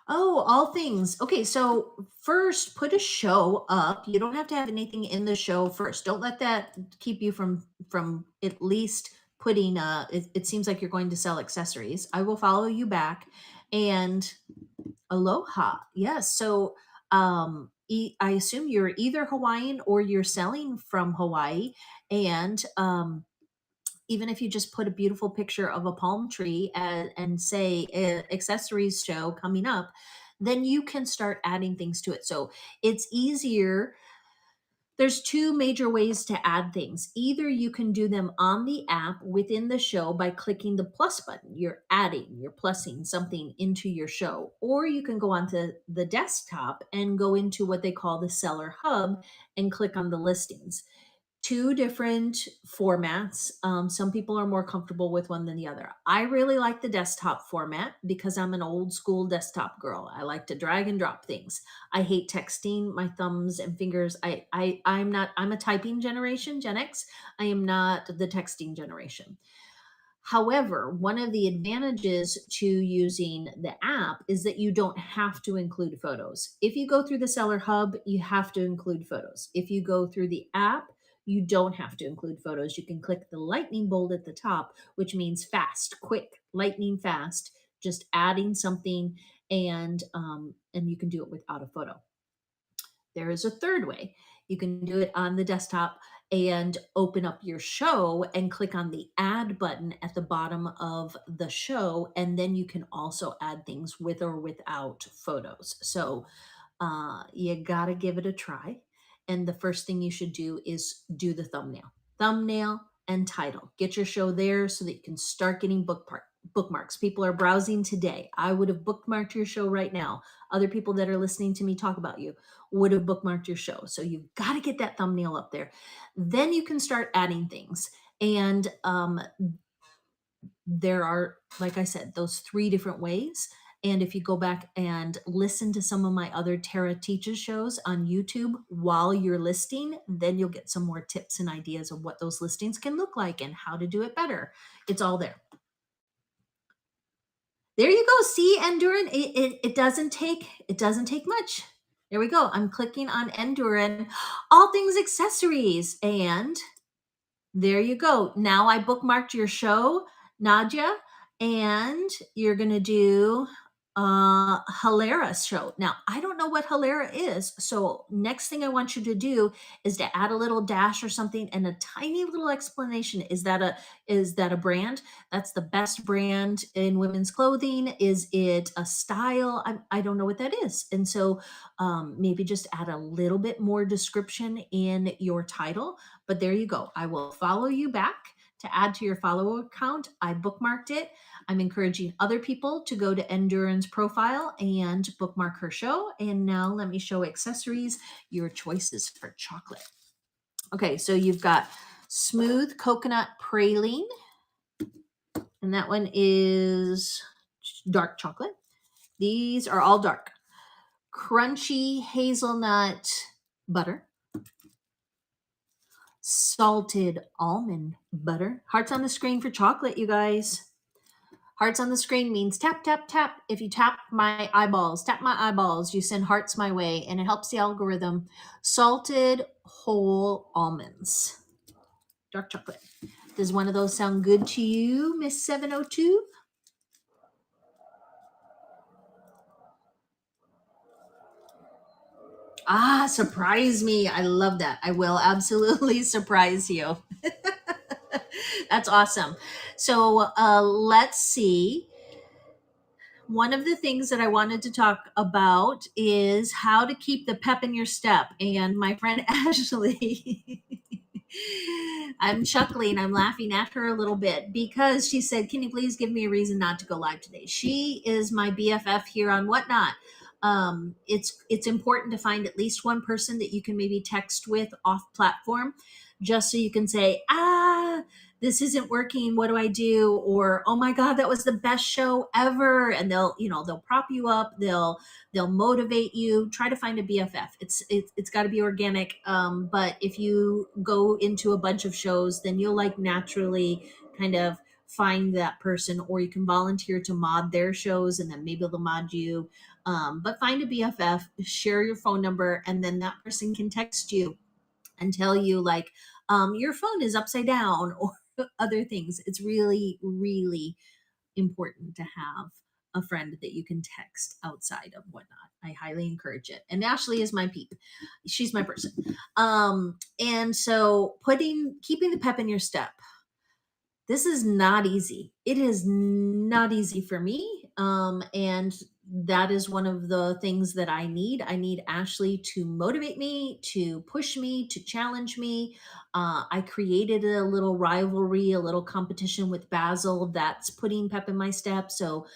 all things. Okay, so first put a show up. You don't have to have anything in the show first. Don't let that keep you from at least putting it seems like you're going to sell accessories. I will follow you back. And aloha. Yes. So I assume you're either Hawaiian or you're selling from Hawaii. And even if you just put a beautiful picture of a palm tree and say accessories show coming up, then you can start adding things to it. So it's easier. There's two major ways to add things. Either you can do them on the app within the show by clicking the plus button. You're plussing something into your show. Or you can go onto the desktop and go into what they call the seller hub and click on the listings. Two different formats. Some people are more comfortable with one than the other. I really like the desktop format because I'm an old school desktop girl. I like to drag and drop things. I hate texting. My thumbs and fingers. I'm a typing generation, Gen X. I am not the texting generation. However, one of the advantages to using the app is that you don't have to include photos. If you go through the Seller Hub, you have to include photos. If you go through the app, you don't have to include photos. You can click the lightning bolt at the top, which means fast, quick, lightning fast, just adding something, and you can do it without a photo. There is a third way. You can do it on the desktop and open up your show and click on the add button at the bottom of the show. And then you can also add things with or without photos. So you got to give it a try. And the first thing you should do is do the thumbnail and title. Get your show there so that you can start getting bookmarks. People are browsing today. I would have bookmarked your show right now. Other people that are listening to me talk about you would have bookmarked your show. So you've got to get that thumbnail up there. Then you can start adding things. And there are, like I said, those three different ways. And if you go back and listen to some of my other Tara Teaches shows on YouTube while you're listing, then you'll get some more tips and ideas of what those listings can look like and how to do it better. It's all there. There you go. See, Enduran, it doesn't take much. There we go. I'm clicking on Enduran, all things accessories, and there you go. Now I bookmarked your show, Nadia, and you're gonna do Hilera's show. Now I don't know what Hilera is, so next thing I want you to do is to add a little dash or something and a tiny little explanation. Is that a brand? That's the best brand in women's clothing. Is it a style? I don't know what that is, and so maybe just add a little bit more description in your title. But there you go. I will follow you back to add to your follower account. I bookmarked it. I'm encouraging other people to go to Enduran's profile and bookmark her show. And now let me show accessories, your choices for chocolate. Okay, so you've got smooth coconut praline, and that one is dark chocolate. These are all dark. Crunchy hazelnut butter, salted almond butter. Hearts on the screen for chocolate, you guys. Hearts on the screen means tap, tap, tap. If you tap my eyeballs, you send hearts my way and it helps the algorithm. Salted whole almonds. Dark chocolate. Does one of those sound good to you, Miss 702? Ah, surprise me. I love that. I will absolutely surprise you. That's awesome. So let's see. One of the things that I wanted to talk about is how to keep the pep in your step. And my friend Ashley, I'm chuckling, I'm laughing at her a little bit because she said, "Can you please give me a reason not to go live today?" She is my BFF here on Whatnot. It's important to find at least one person that you can maybe text with off platform, just so you can say, this isn't working, what do I do? Or, oh my god, that was the best show ever. And they'll prop you up, they'll motivate you. Try to find a BFF. It's got to be organic. But if you go into a bunch of shows, then you'll like naturally kind of find that person, or you can volunteer to mod their shows and then maybe they'll mod you. But find a BFF, share your phone number, and then that person can text you and tell you like, your phone is upside down or other things. It's really, really important to have a friend that you can text outside of Whatnot. I highly encourage it. And Ashley is my peep. She's my person. And so keeping the pep in your step. This is not easy. It is not easy for me. And that is one of the things that I need. I need Ashley to motivate me, to push me, to challenge me. I created a little rivalry, a little competition with Basil that's putting pep in my step. So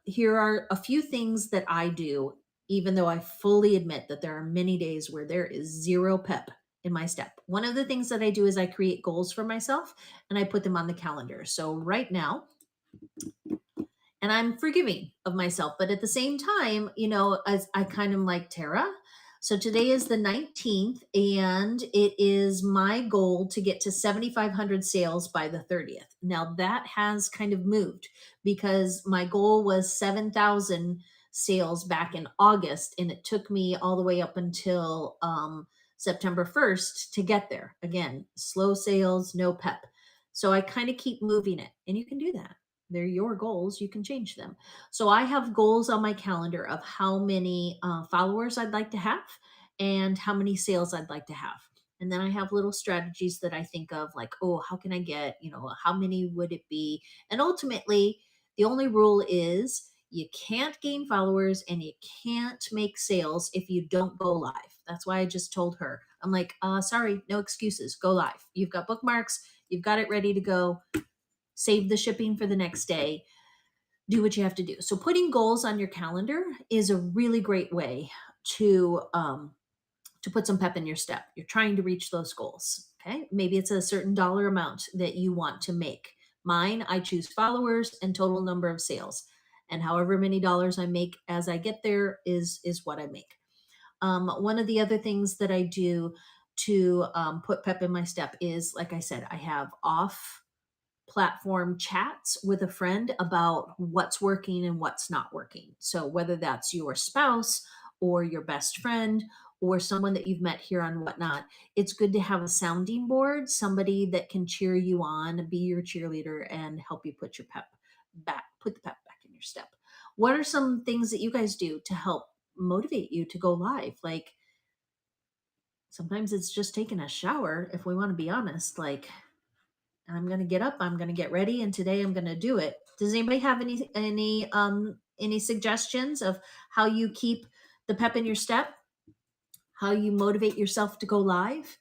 here are a few things that I do, even though I fully admit that there are many days where there is zero pep in my step. One of the things that I do is I create goals for myself and I put them on the calendar. So right now, and I'm forgiving of myself, but at the same time, as I kind of like Tara. So today is the 19th, and it is my goal to get to 7,500 sales by the 30th. Now that has kind of moved because my goal was 7,000 sales back in August, and it took me all the way up until September 1st to get there. Again, slow sales, no pep. So I kind of keep moving it, and you can do that. They're your goals. You can change them. So I have goals on my calendar of how many followers I'd like to have and how many sales I'd like to have. And then I have little strategies that I think of like, oh, how can I get, how many would it be? And ultimately, the only rule is you can't gain followers and you can't make sales if you don't go live. That's why I just told her, I'm like, sorry, no excuses. Go live. You've got bookmarks. You've got it ready to go. Save the shipping for the next day. Do what you have to do. So putting goals on your calendar is a really great way to put some pep in your step. You're trying to reach those goals. Okay. Maybe it's a certain dollar amount that you want to make. Mine, I choose followers and total number of sales. And however many dollars I make as I get there is what I make. One of the other things that I do to put pep in my step is, like I said, I have off platform chats with a friend about what's working and what's not working. So whether that's your spouse or your best friend or someone that you've met here on Whatnot, it's good to have a sounding board, somebody that can cheer you on, be your cheerleader, and help you put the pep back in your step. What are some things that you guys do to help motivate you to go live? Like sometimes it's just taking a shower, if we want to be honest. Like, I'm going to get up, I'm going to get ready, and today I'm going to do it. Does anybody have any suggestions of how you keep the pep in your step? How you motivate yourself to go live?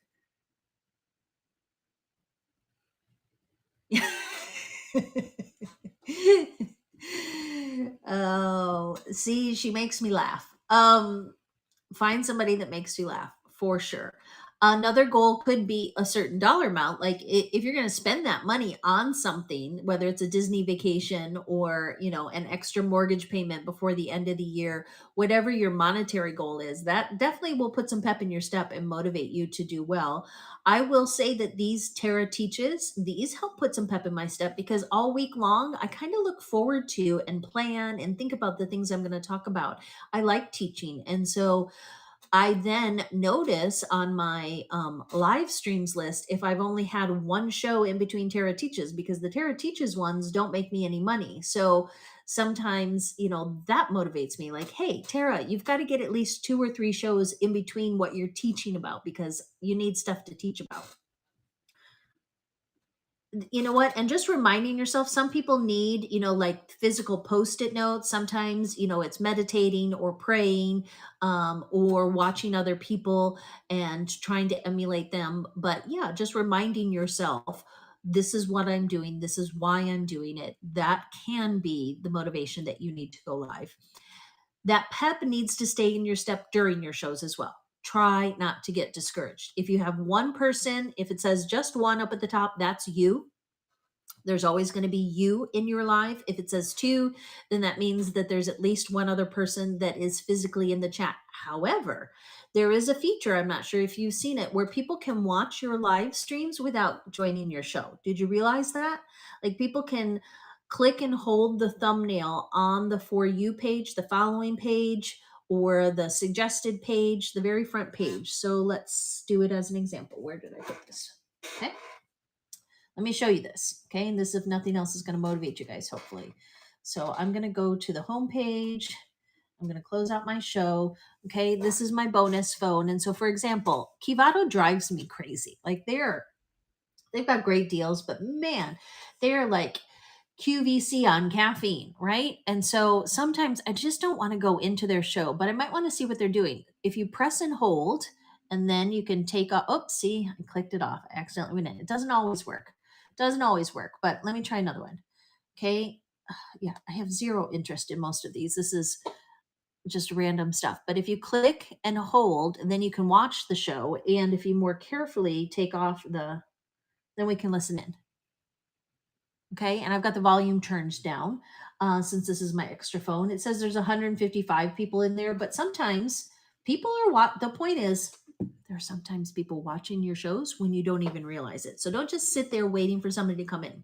Oh, see, she makes me laugh. Find somebody that makes you laugh. For sure. Another goal could be a certain dollar amount. Like if you're going to spend that money on something, whether it's a Disney vacation or, an extra mortgage payment before the end of the year, whatever your monetary goal is, that definitely will put some pep in your step and motivate you to do well. I will say that these Tara teaches, these help put some pep in my step because all week long, I kind of look forward to and plan and think about the things I'm going to talk about. I like teaching. And so I then notice on my live streams list if I've only had one show in between Tara Teaches, because the Tara Teaches ones don't make me any money. So sometimes, that motivates me like, hey, Tara, you've got to get at least 2 or 3 shows in between what you're teaching about because you need stuff to teach about. You know what? And just reminding yourself, some people need, like physical post-it notes. Sometimes, it's meditating or praying, or watching other people and trying to emulate them. But yeah, just reminding yourself, this is what I'm doing. This is why I'm doing it. That can be the motivation that you need to go live. That pep needs to stay in your step during your shows as well. Try not to get discouraged. If you have one person, if it says just one up at the top, that's you. There's always going to be you in your life. If it says 2, then that means that there's at least one other person that is physically in the chat. However, there is a feature, I'm not sure if you've seen it, where people can watch your live streams without joining your show. Did you realize that? Like people can click and hold the thumbnail on the For You page, the following page, or the suggested page, the very front page. So let's do it as an example. Where did I put this? Okay. Let me show you this, okay? And this, if nothing else, is going to motivate you guys, hopefully. So I'm going to go to the home page. I'm going to close out my show. Okay, this is my bonus phone. And so, for example, Kivato drives me crazy. Like they've got great deals, but man, they're like QVC on caffeine, right? And so sometimes I just don't want to go into their show, but I might want to see what they're doing. If you press and hold, and then you can take off. Oops, see, I clicked it off. I accidentally went in. It doesn't always work. Doesn't always work, but let me try another one. Okay. Yeah, I have zero interest in most of these. This is just random stuff. But if you click and hold, then you can watch the show. And if you more carefully take off then we can listen in. Okay. And I've got the volume turned down since this is my extra phone. It says there's 155 people in there, but sometimes people are the point is, there are sometimes people watching your shows when you don't even realize it. So don't just sit there waiting for somebody to come in.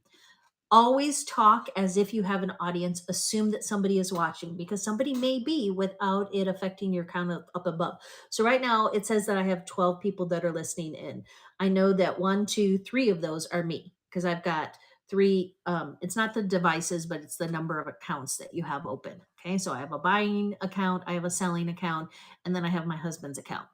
Always talk as if you have an audience. Assume that somebody is watching because somebody may be without it affecting your count up above. So right now it says that I have 12 people that are listening in. I know that 1, 2, 3 of those are me because I've got 3. It's not the devices, but it's the number of accounts that you have open. Okay. So I have a buying account, I have a selling account, and then I have my husband's account.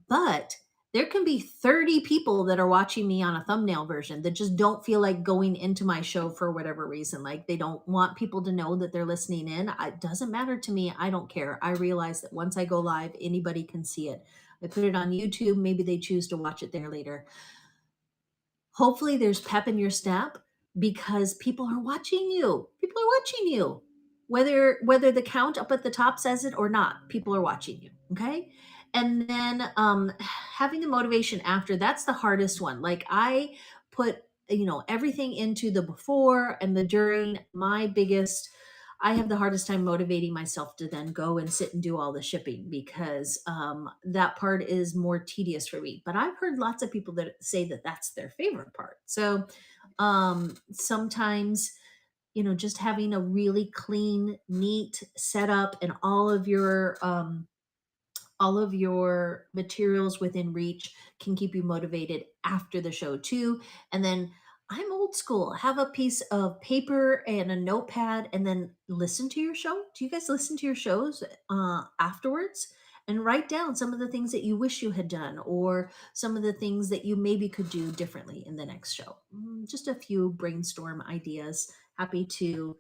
But there can be 30 people that are watching me on a thumbnail version that just don't feel like going into my show for whatever reason. Like they don't want people to know that they're listening in. It doesn't matter to me. I don't care. I realize that once I go live, anybody can see it. I put it on YouTube. Maybe they choose to watch it there later. Hopefully there's pep in your step because people are watching you. People are watching you. Whether the count up at the top says it or not, people are watching you. Okay. And then having the motivation after, that's the hardest one. Like I put, everything into the before and the during. I have the hardest time motivating myself to then go and sit and do all the shipping because that part is more tedious for me. But I've heard lots of people that say that that's their favorite part. So sometimes, just having a really clean, neat setup and all of your materials within reach can keep you motivated after the show too. And then I'm old school. Have a piece of paper and a notepad and then listen to your show. Do you guys listen to your shows afterwards? And write down some of the things that you wish you had done or some of the things that you maybe could do differently in the next show. Just a few brainstorm ideas. Happy to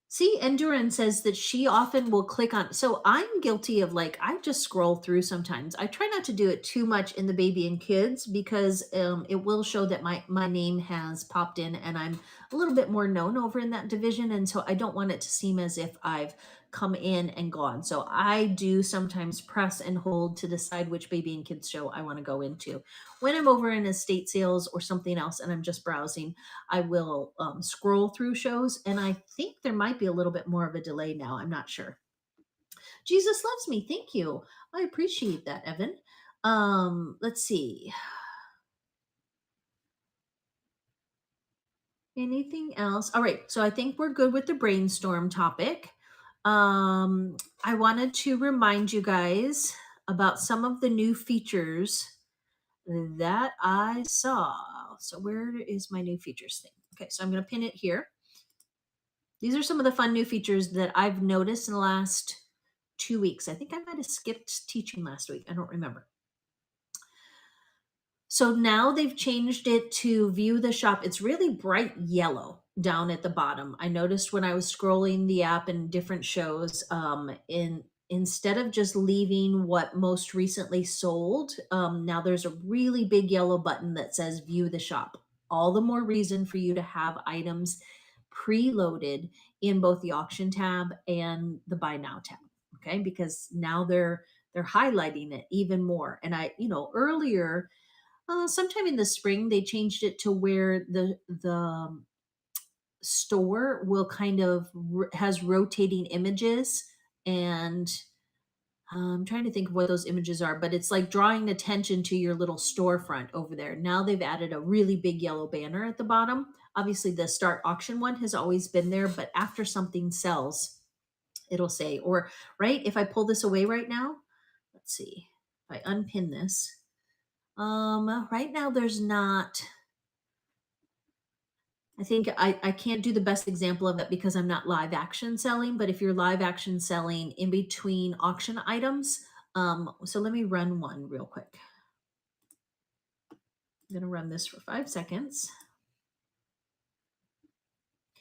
see, Enduran says that she often will click on. So I'm guilty of I just scroll through sometimes. I try not to do it too much in the baby and kids because it will show that my name has popped in and I'm a little bit more known over in that division. And so I don't want it to seem as if I've come in and gone. So I do sometimes press and hold to decide which baby and kids show I want to go into. When I'm over in estate sales or something else and I'm just browsing, I will scroll through shows. And I think there might be a little bit more of a delay now. I'm not sure. Jesus loves me. Thank you. I appreciate that, Evan. Let's see. Anything else? All right. So I think we're good with the brainstorm topic. I wanted to remind you guys about some of the new features that I saw. So where is my new features thing? Okay, so I'm going to pin it here. These are some of the fun new features that I've noticed in the last 2 weeks. I think I might have skipped teaching last week. I don't remember. So now they've changed it to view the shop. It's really bright yellow down at the bottom. I noticed when I was scrolling the app in different shows, instead of just leaving what most recently sold, now there's a really big yellow button that says view the shop. All the more reason for you to have items preloaded in both the auction tab and the buy now tab. Okay, because now they're highlighting it even more. And earlier, sometime in the spring, they changed it to where the store will kind of has rotating images, and I'm trying to think of what those images are, but it's like drawing attention to your little storefront over there. Now they've added a really big yellow banner at the bottom. Obviously, the start auction one has always been there, but after something sells, it'll say, or right, if I pull this away right now, let's see, if I unpin this, right now there's not. I think I can't do the best example of it because I'm not live action selling, but if you're live action selling in between auction items, so let me run one real quick. I'm gonna run this for 5 seconds.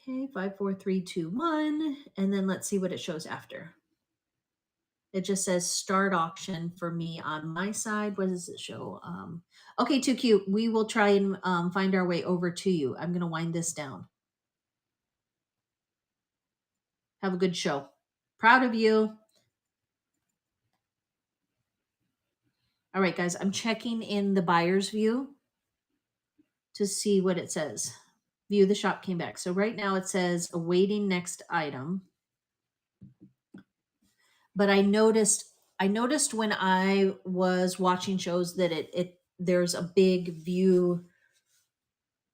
Okay, 5, 4, 3, 2, 1, and then let's see what it shows after. It just says start auction for me on my side. What does it show? Okay, too cute. We will try and find our way over to you. I'm gonna wind this down. Have a good show. Proud of you. All right, guys, I'm checking in the buyer's view to see what it says. View the shop came back. So right now it says awaiting next item. But I noticed when I was watching shows that it there's a big view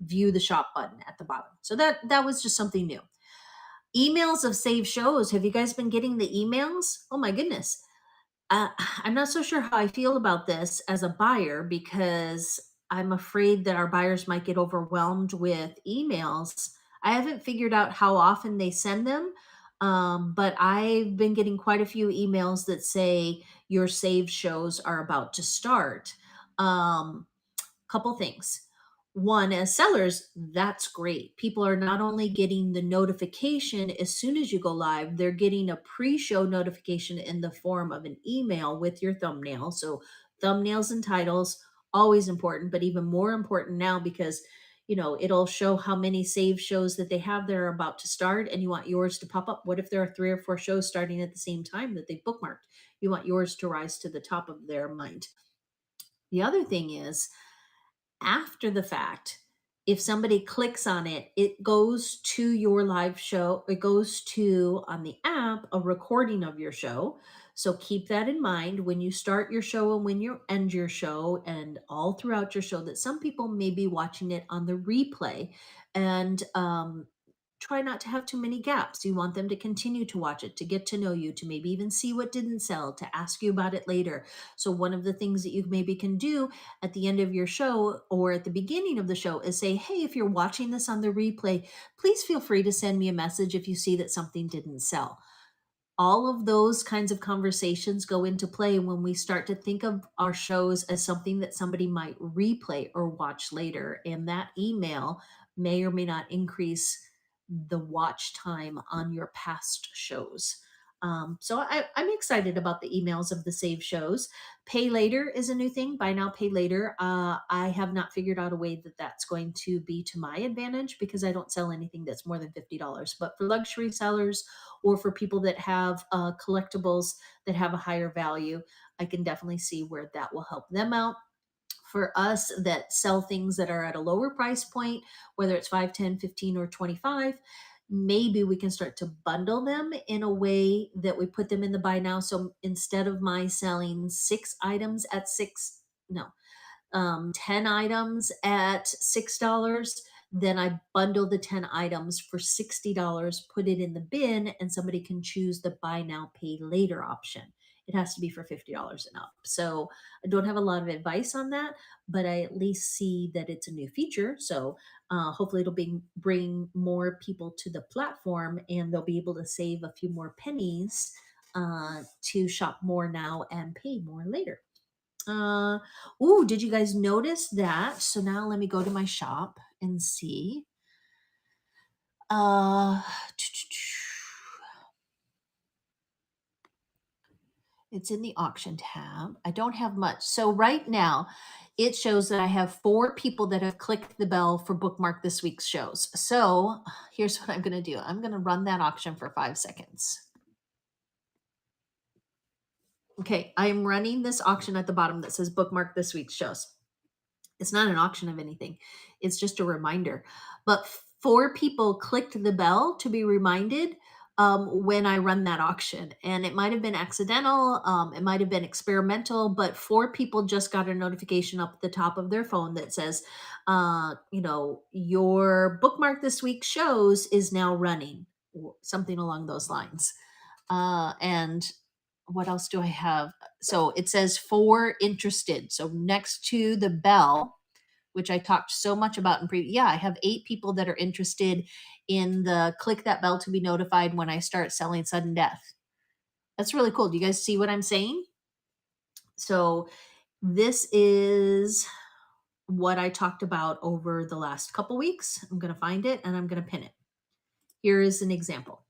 the shop button at the bottom. So that was just something new. Emails of saved shows. Have you guys been getting the emails? Oh my goodness. I'm not so sure how I feel about this as a buyer because I'm afraid that our buyers might get overwhelmed with emails. I haven't figured out how often they send them, but I've been getting quite a few emails that say your saved shows are about to start. Couple things. One, as sellers, that's great. People are not only getting the notification as soon as you go live, they're getting a pre-show notification in the form of an email with your thumbnail. So thumbnails and titles, always important, but even more important now because it'll show how many saved shows that they have that are about to start, and you want yours to pop up. What if there are 3 or 4 shows starting at the same time that they bookmarked? You want yours to rise to the top of their mind. The other thing is, after the fact, if somebody clicks on it, it goes to your live show. It goes to, on the app, a recording of your show. So keep that in mind when you start your show and when you end your show and all throughout your show, that some people may be watching it on the replay. And try not to have too many gaps. You want them to continue to watch it, to get to know you, to maybe even see what didn't sell, to ask you about it later. So one of the things that you maybe can do at the end of your show or at the beginning of the show is say, hey, if you're watching this on the replay, please feel free to send me a message if you see that something didn't sell. All of those kinds of conversations go into play when we start to think of our shows as something that somebody might replay or watch later. And that email may or may not increase the watch time on your past shows. So I'm excited about the emails of the save shows. Pay later is a new thing. Buy now, pay later. I have not figured out a way that that's going to be to my advantage because I don't sell anything that's more than $50. But for luxury sellers or for people that have collectibles that have a higher value, I can definitely see where that will help them out. For us that sell things that are at a lower price point, whether it's 5, 10, 15, or 25, maybe we can start to bundle them in a way that we put them in the buy now. So instead of my selling 6 items at six, no, 10 items at $6, then I bundle the 10 items for $60, put it in the bin, and somebody can choose the buy now, pay later option. It has to be for $50 and up. So I don't have a lot of advice on that, but I at least see that it's a new feature. So hopefully it'll bring more people to the platform and they'll be able to save a few more pennies to shop more now and pay more later. Uh, did you guys notice that? So now let me go to my shop and see. Uh, it's in the auction tab. I don't have much. So right now, it shows that I have 4 people that have clicked the bell for bookmark this week's shows. So here's what I'm going to do. I'm going to run that auction for 5 seconds. Okay, I'm running this auction at the bottom that says bookmark this week's shows. It's not an auction of anything. It's just a reminder. But 4 people clicked the bell to be reminded when I run that auction. And it might have been accidental, it might have been experimental, but 4 people just got a notification up at the top of their phone that says, your bookmark this week shows is now running, or something along those lines. And what else do I have? So it says for interested. So next to the bell, which I talked so much about in previous, I have 8 people that are interested in the click that bell to be notified when I start selling sudden death. That's really cool. Do you guys see what I'm saying? So this is what I talked about over the last couple weeks. I'm going to find it and I'm going to pin it. Here is an example.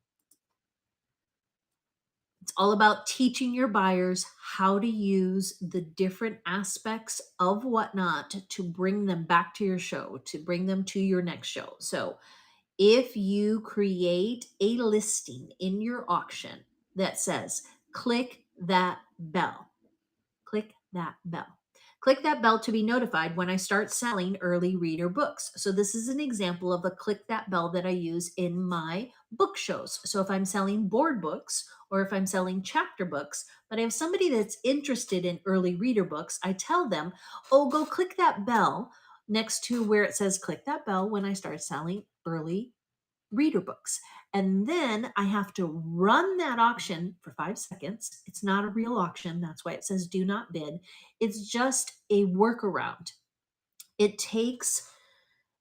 It's all about teaching your buyers how to use the different aspects of Whatnot to bring them back to your show, to bring them to your next show. So if you create a listing in your auction that says, click that bell, click that bell. Click that bell to be notified when I start selling early reader books. So this is an example of a click that bell that I use in my book shows. So if I'm selling board books or if I'm selling chapter books, but I have somebody that's interested in early reader books, I tell them, go click that bell next to where it says click that bell when I start selling early reader books. And then I have to run that auction for 5 seconds. It's not a real auction. That's why it says do not bid. It's just a workaround. It takes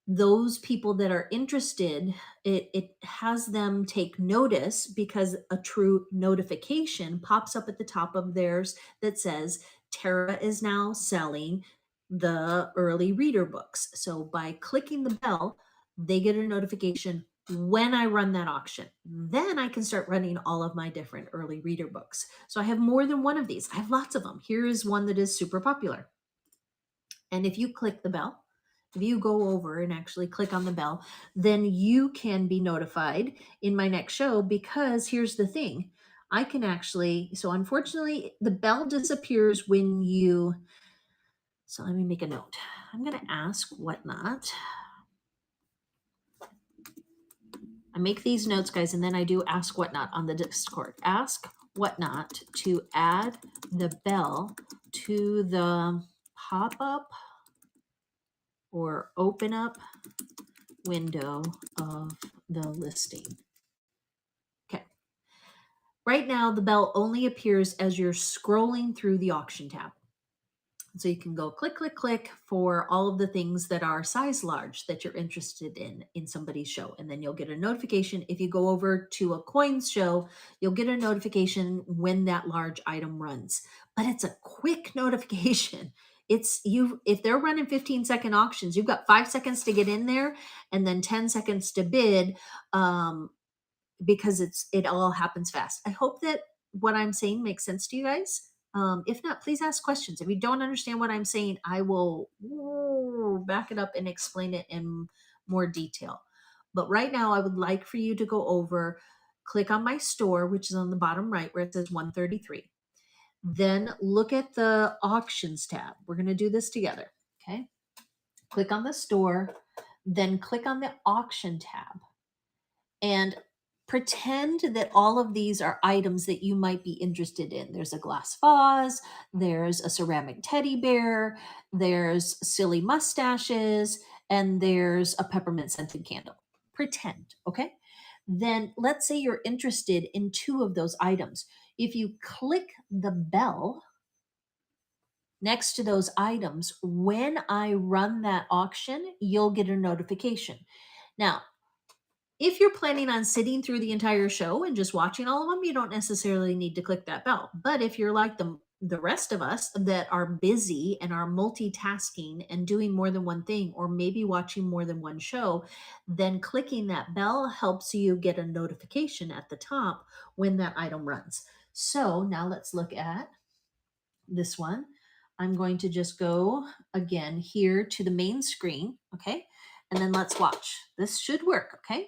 those people that are interested, it has them take notice because a true notification pops up at the top of theirs that says Tara is now selling the early reader books. So by clicking the bell, they get a notification when I run that auction. Then I can start running all of my different early reader books. So I have more than one of these. I have lots of them. Here is one that is super popular. And if you click the bell, if you go over and actually click on the bell, then you can be notified in my next show because here's the thing. I can actually, so unfortunately, the bell disappears when you, so let me make a note. I'm going to ask Whatnot. I make these notes, guys, and then I do ask Whatnot on the Discord. Ask Whatnot to add the bell to the pop-up or open up window of the listing. Okay. Right now, the bell only appears as you're scrolling through the auction tab. So you can go click, click, click for all of the things that are size large that you're interested in somebody's show. And then you'll get a notification. If you go over to a coins show, you'll get a notification when that large item runs. But it's a quick notification. It's you if they're running 15-second auctions, you've got 5 seconds to get in there and then 10 seconds to bid. because it all happens fast. I hope that what I'm saying makes sense to you guys. If not, please ask questions. If you don't understand what I'm saying, I will back it up and explain it in more detail. But right now, I would like for you to go over, click on my store, which is on the bottom right where it says 133. Then look at the auctions tab. We're going to do this together. Okay. Click on the store, then click on the auction tab and pretend that all of these are items that you might be interested in. There's a glass vase, there's a ceramic teddy bear, there's silly mustaches, and there's a peppermint scented candle. Pretend, okay? Then let's say you're interested in two of those items. If you click the bell next to those items, when I run that auction, you'll get a notification. Now, if you're planning on sitting through the entire show and just watching all of them, you don't necessarily need to click that bell. But if you're like the rest of us that are busy and are multitasking and doing more than one thing, or maybe watching more than one show, then clicking that bell helps you get a notification at the top when that item runs. So now let's look at this one. I'm going to just go again here to the main screen, okay? And then let's watch. This should work, okay?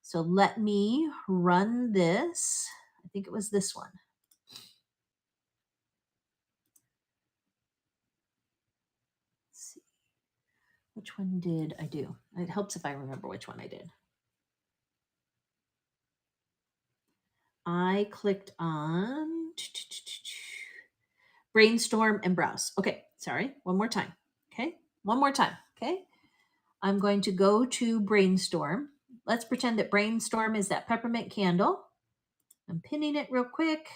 So let me run this. I think it was this one. Let's see. Which one did I do? It helps if I remember which one I did. I clicked on brainstorm and browse. Okay, sorry. One more time. Okay, one more time. Okay, I'm going to go to brainstorm. Let's pretend that brainstorm is that peppermint candle. I'm pinning it real quick.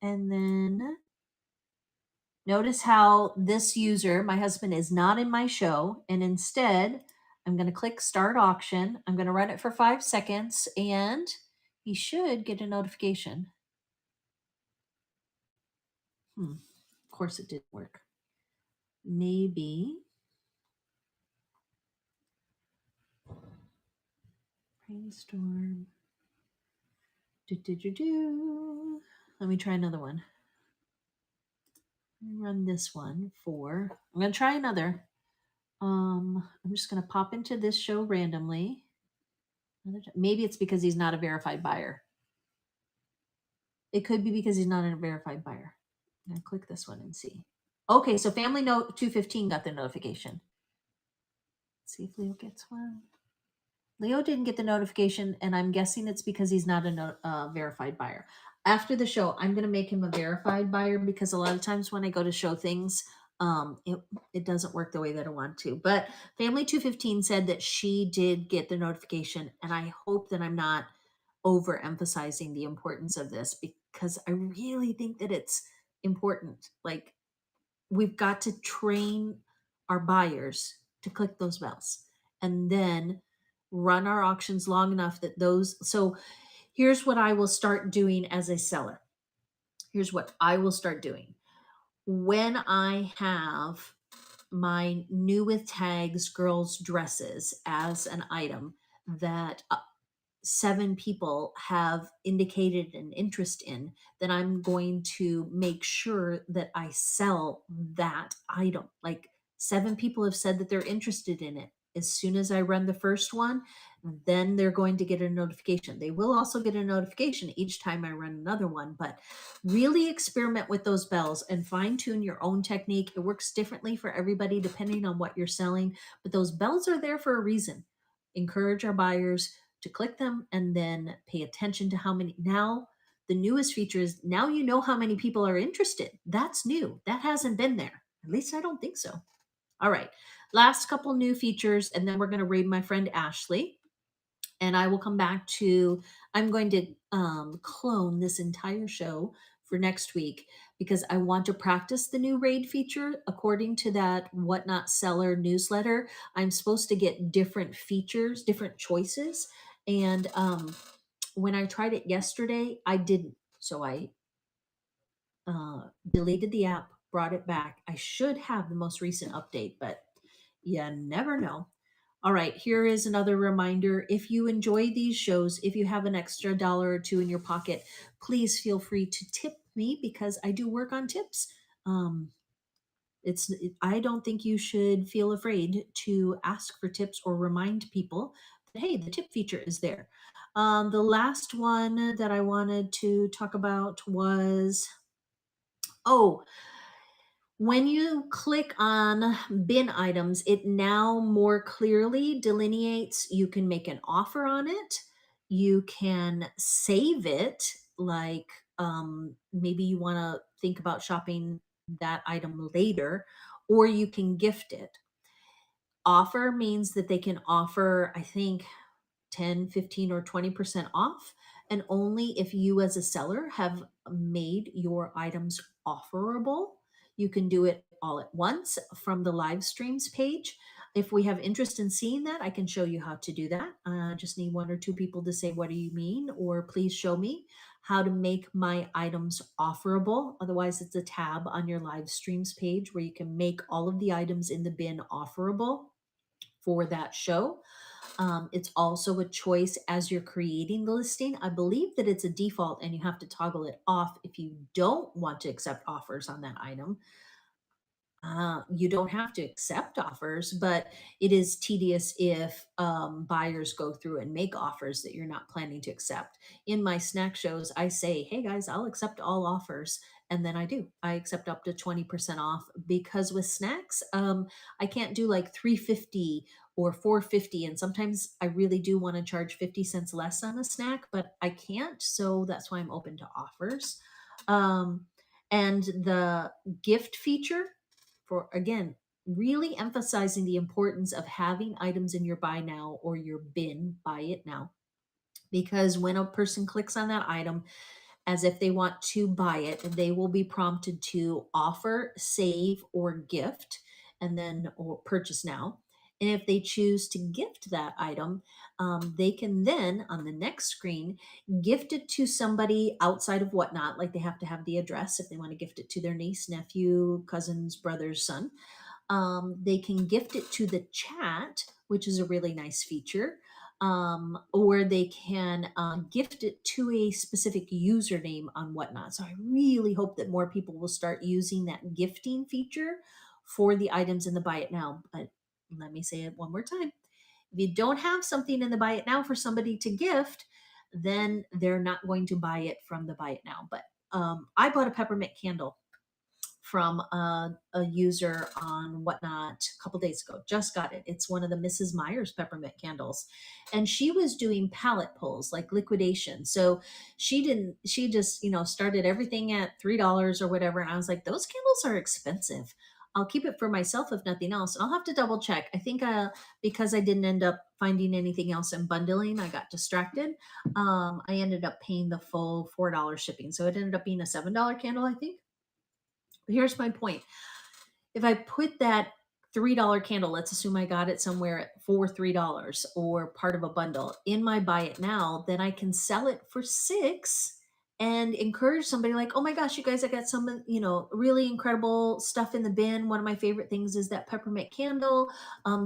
And then notice how this user, my husband, is not in my show. And instead, I'm going to click start auction. I'm going to run it for 5 seconds and he should get a notification. Of course, it didn't work. Maybe. Brainstorm. Let me try another one. Run this one for. I'm going to try another. I'm just going to pop into this show randomly. Maybe it's because he's not a verified buyer. It could be because he's not a verified buyer. I'm going to click this one and see. Okay, so Family Note 215 got the notification. Let's see if Leo gets one. Leo didn't get the notification, and I'm guessing it's because he's not a verified buyer. After the show, I'm going to make him a verified buyer because a lot of times when I go to show things, it doesn't work the way that I want to. But Family 215 said that she did get the notification, and I hope that I'm not overemphasizing the importance of this because I really think that it's important. Like, we've got to train our buyers to click those bells and then run our auctions long enough that those. So here's what I will start doing as a seller. Here's what I will start doing when I have my new with tags girls dresses as an item that 7 people have indicated an interest in, then I'm going to make sure that I sell that item. Like 7 people have said that they're interested in it. As soon as I run the first one, then they're going to get a notification. They will also get a notification each time I run another one, but really experiment with those bells and fine tune your own technique. It works differently for everybody depending on what you're selling, but those bells are there for a reason. Encourage our buyers to click them and then pay attention to how many. Now the newest feature is now you know how many people are interested. That's new. That hasn't been there. At least I don't think so. All right, last couple new features, and then we're going to raid my friend Ashley, and I will come back to. I'm going to clone this entire show for next week because I want to practice the new raid feature according to that Whatnot Seller newsletter. I'm supposed to get different features, different choices, and when I tried it yesterday, I didn't. So I deleted the app, brought it back. I should have the most recent update, but you never know. All right, here is another reminder. If you enjoy these shows, if you have an extra dollar or two in your pocket, please feel free to tip me because I do work on tips. Um, I don't think you should feel afraid to ask for tips or remind people that, hey, the tip feature is there. The last one that I wanted to talk about was, oh, when you click on bin items, it now more clearly delineates you can make an offer on it. You can save it, like maybe you want to think about shopping that item later, or you can gift it. Offer means that they can offer, I think, 10, 15, or 20% off. And only if you as a seller have made your items offerable, you can do it all at once from the live streams page. If we have interest in seeing that, I can show you how to do that. I just need one or two people to say, what do you mean? Or please show me how to make my items offerable. Otherwise, it's a tab on your live streams page where you can make all of the items in the bin offerable for that show. It's also a choice as you're creating the listing. I believe that it's a default and you have to toggle it off if you don't want to accept offers on that item. You don't have to accept offers, but it is tedious if buyers go through and make offers that you're not planning to accept. In my snack shows, I say, hey guys, I'll accept all offers. And then I do. I accept up to 20% off because with snacks, I can't do like 350 or 450. And sometimes I really do want to charge 50 cents less on a snack, but I can't. So that's why I'm open to offers. And the gift feature, for again, really emphasizing the importance of having items in your buy now or your bin, buy it now. Because when a person clicks on that item, as if they want to buy it, they will be prompted to offer, save, or gift, and then or purchase now. And if they choose to gift that item, they can then on the next screen gift it to somebody outside of Whatnot. Like they have to have the address if they want to gift it to their niece, nephew, cousin's brother's son. They can gift it to the chat, which is a really nice feature. Or they can gift it to a specific username on Whatnot. So I really hope that more people will start using that gifting feature for the items in the Buy It Now. But let me say it one more time. If you don't have something in the Buy It Now for somebody to gift, then they're not going to buy it from the Buy It Now. But I bought a peppermint candle from a user on Whatnot a couple days ago. Just got it. It's one of the Mrs. Myers peppermint candles. And she was doing pallet pulls, like liquidation. So she just, started everything at $3 or whatever. And I was like, those candles are expensive. I'll keep it for myself if nothing else. And I'll have to double check. I think because I didn't end up finding anything else in bundling, I got distracted. I ended up paying the full $4 shipping. So it ended up being a $7 candle, I think. But here's my point. If I put that $3 candle, let's assume I got it somewhere for $3 or part of a bundle in my buy it now, then I can sell it for 6 and encourage somebody like, oh my gosh, you guys, I got some, really incredible stuff in the bin. One of my favorite things is that peppermint candle.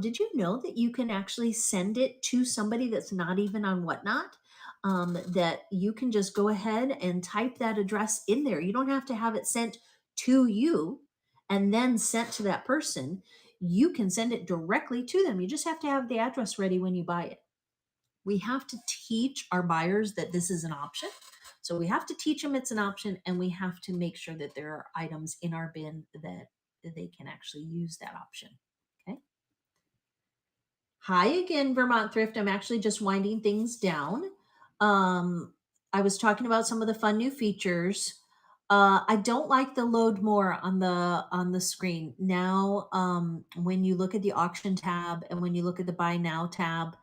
Did you know that you can actually send it to somebody that's not even on Whatnot? That you can just go ahead and type that address in there. You don't have to have it sent to you and then sent to that person. You can send it directly to them. You just have to have the address ready when you buy it. We have to teach our buyers that this is an option. So we have to teach them it's an option, and we have to make sure that there are items in our bin that they can actually use that option. Okay. Hi again, Vermont Thrift. I'm actually just winding things down. I was talking about some of the fun new features. I don't like the load more on the screen now. When you look at the auction tab and when you look at the buy now tab,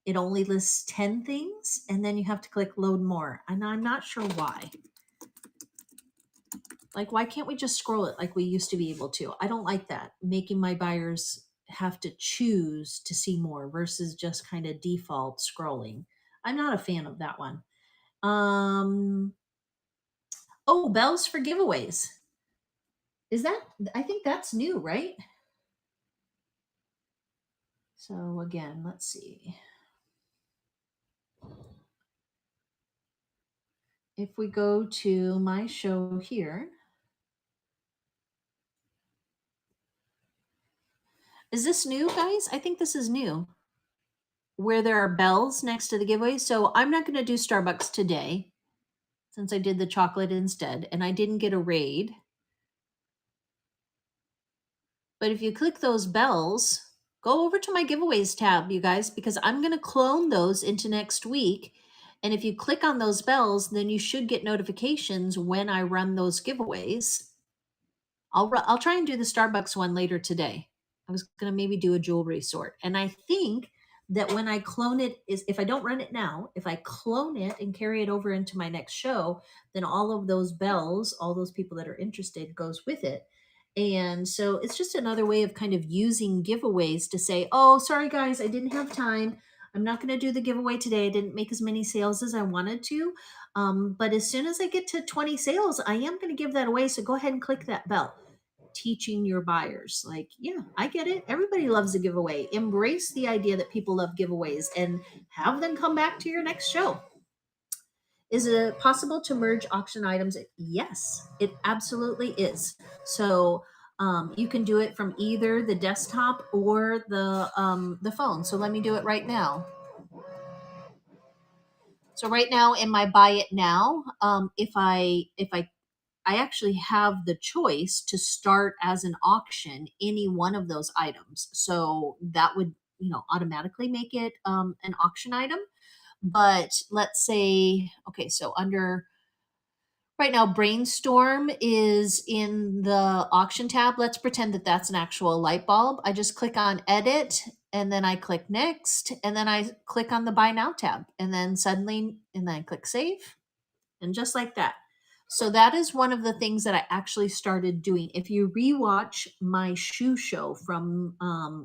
it only lists 10 things, and then you have to click load more. And I'm not sure why. Like, why can't we just scroll it like we used to be able to? I don't like that, making my buyers have to choose to see more versus just kind of default scrolling. I'm not a fan of that one. Oh, bells for giveaways. I think that's new, right? So again, let's see. If we go to my show here, is this new, guys? I think this is new, where there are bells next to the giveaway. So I'm not going to do Starbucks today since I did the chocolate instead, and I didn't get a raid. But if you click those bells, go over to my giveaways tab, you guys, because I'm going to clone those into next week. And if you click on those bells, then you should get notifications when I run those giveaways. I'll try and do the Starbucks one later today. I was going to maybe do a jewelry sort. And I think that when I clone it, is if I don't run it now, if I clone it and carry it over into my next show, then all of those bells, all those people that are interested goes with it. And so it's just another way of kind of using giveaways to say, oh, sorry guys, I didn't have time. I'm not going to do the giveaway today. I didn't make as many sales as I wanted to. But as soon as I get to 20 sales, I am going to give that away. So go ahead and click that bell. Teaching your buyers, like, yeah, I get it. Everybody loves a giveaway. Embrace the idea that people love giveaways and have them come back to your next show. Is it possible to merge auction items? Yes, it absolutely is. So you can do it from either the desktop or the phone. So let me do it right now. So right now in my buy it now, if I actually have the choice to start as an auction any one of those items. So that would, automatically make it an auction item. But let's say, okay, so under right now, brainstorm is in the auction tab. Let's pretend that that's an actual light bulb. I just click on edit and then I click next and then I click on the buy now tab and then I click save. And just like that. So that is one of the things that I actually started doing. If you rewatch my shoe show from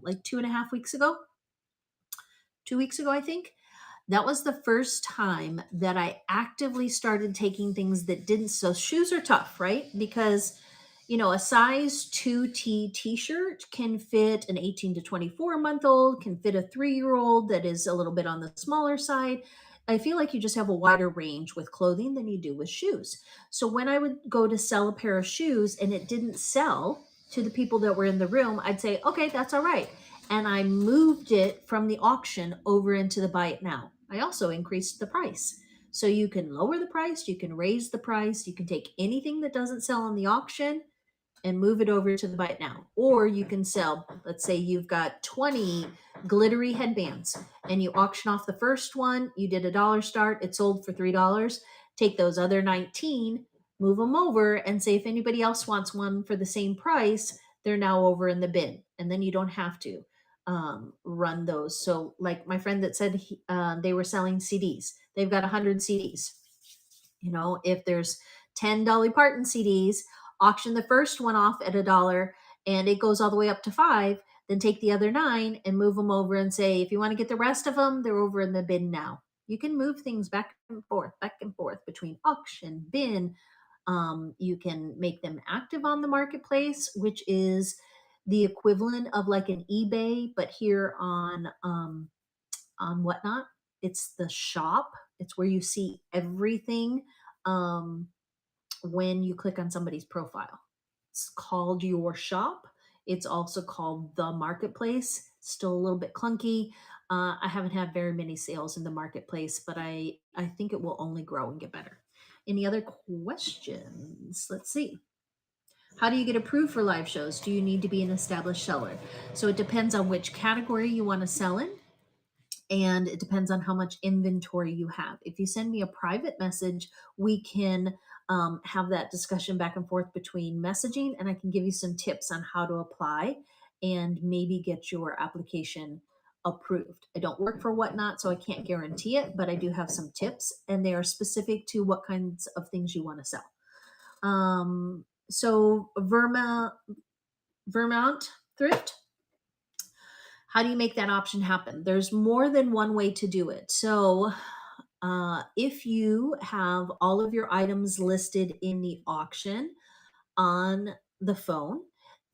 like 2.5 weeks ago, 2 weeks ago, I think, that was the first time that I actively started taking things that didn't. So shoes are tough, right? Because a size 2T t-shirt can fit an 18 to 24 month old, can fit a 3-year old that is a little bit on the smaller side. I feel like you just have a wider range with clothing than you do with shoes. So when I would go to sell a pair of shoes and it didn't sell to the people that were in the room, I'd say, okay, that's all right. And I moved it from the auction over into the buy it now. I also increased the price. So you can lower the price, you can raise the price, you can take anything that doesn't sell on the auction and move it over to the buy it now. Or you can sell, let's say you've got 20 glittery headbands and you auction off the first one, you did $1 start, it sold for $3. Take those other 19, move them over and say if anybody else wants one for the same price, they're now over in the bin. And then you don't have to run those. So like my friend that said they were selling CDs, they've got 100 CDs. If there's 10 Dolly Parton CDs, auction the first one off at $1 and it goes all the way up to 5, then take the other 9 and move them over and say, if you want to get the rest of them, they're over in the bin now. You can move things back and forth between auction, bin. You can make them active on the marketplace, which is the equivalent of like an eBay, but here on Whatnot, it's the shop. It's where you see everything um, when you click on somebody's profile. It's called your shop. It's also called the marketplace. Still a little bit clunky. I haven't had very many sales in the marketplace, but I think it will only grow and get better. Any other questions? Let's see. How do you get approved for live shows? Do you need to be an established seller? So it depends on which category you want to sell in, and it depends on how much inventory you have. If you send me a private message, we can have that discussion back and forth between messaging, and I can give you some tips on how to apply and maybe get your application approved. I don't work for Whatnot, so I can't guarantee it, but I do have some tips, and they are specific to what kinds of things you want to sell. So Vermont thrift, how do you make that option happen? There's more than one way to do it. So if you have all of your items listed in the auction on the phone,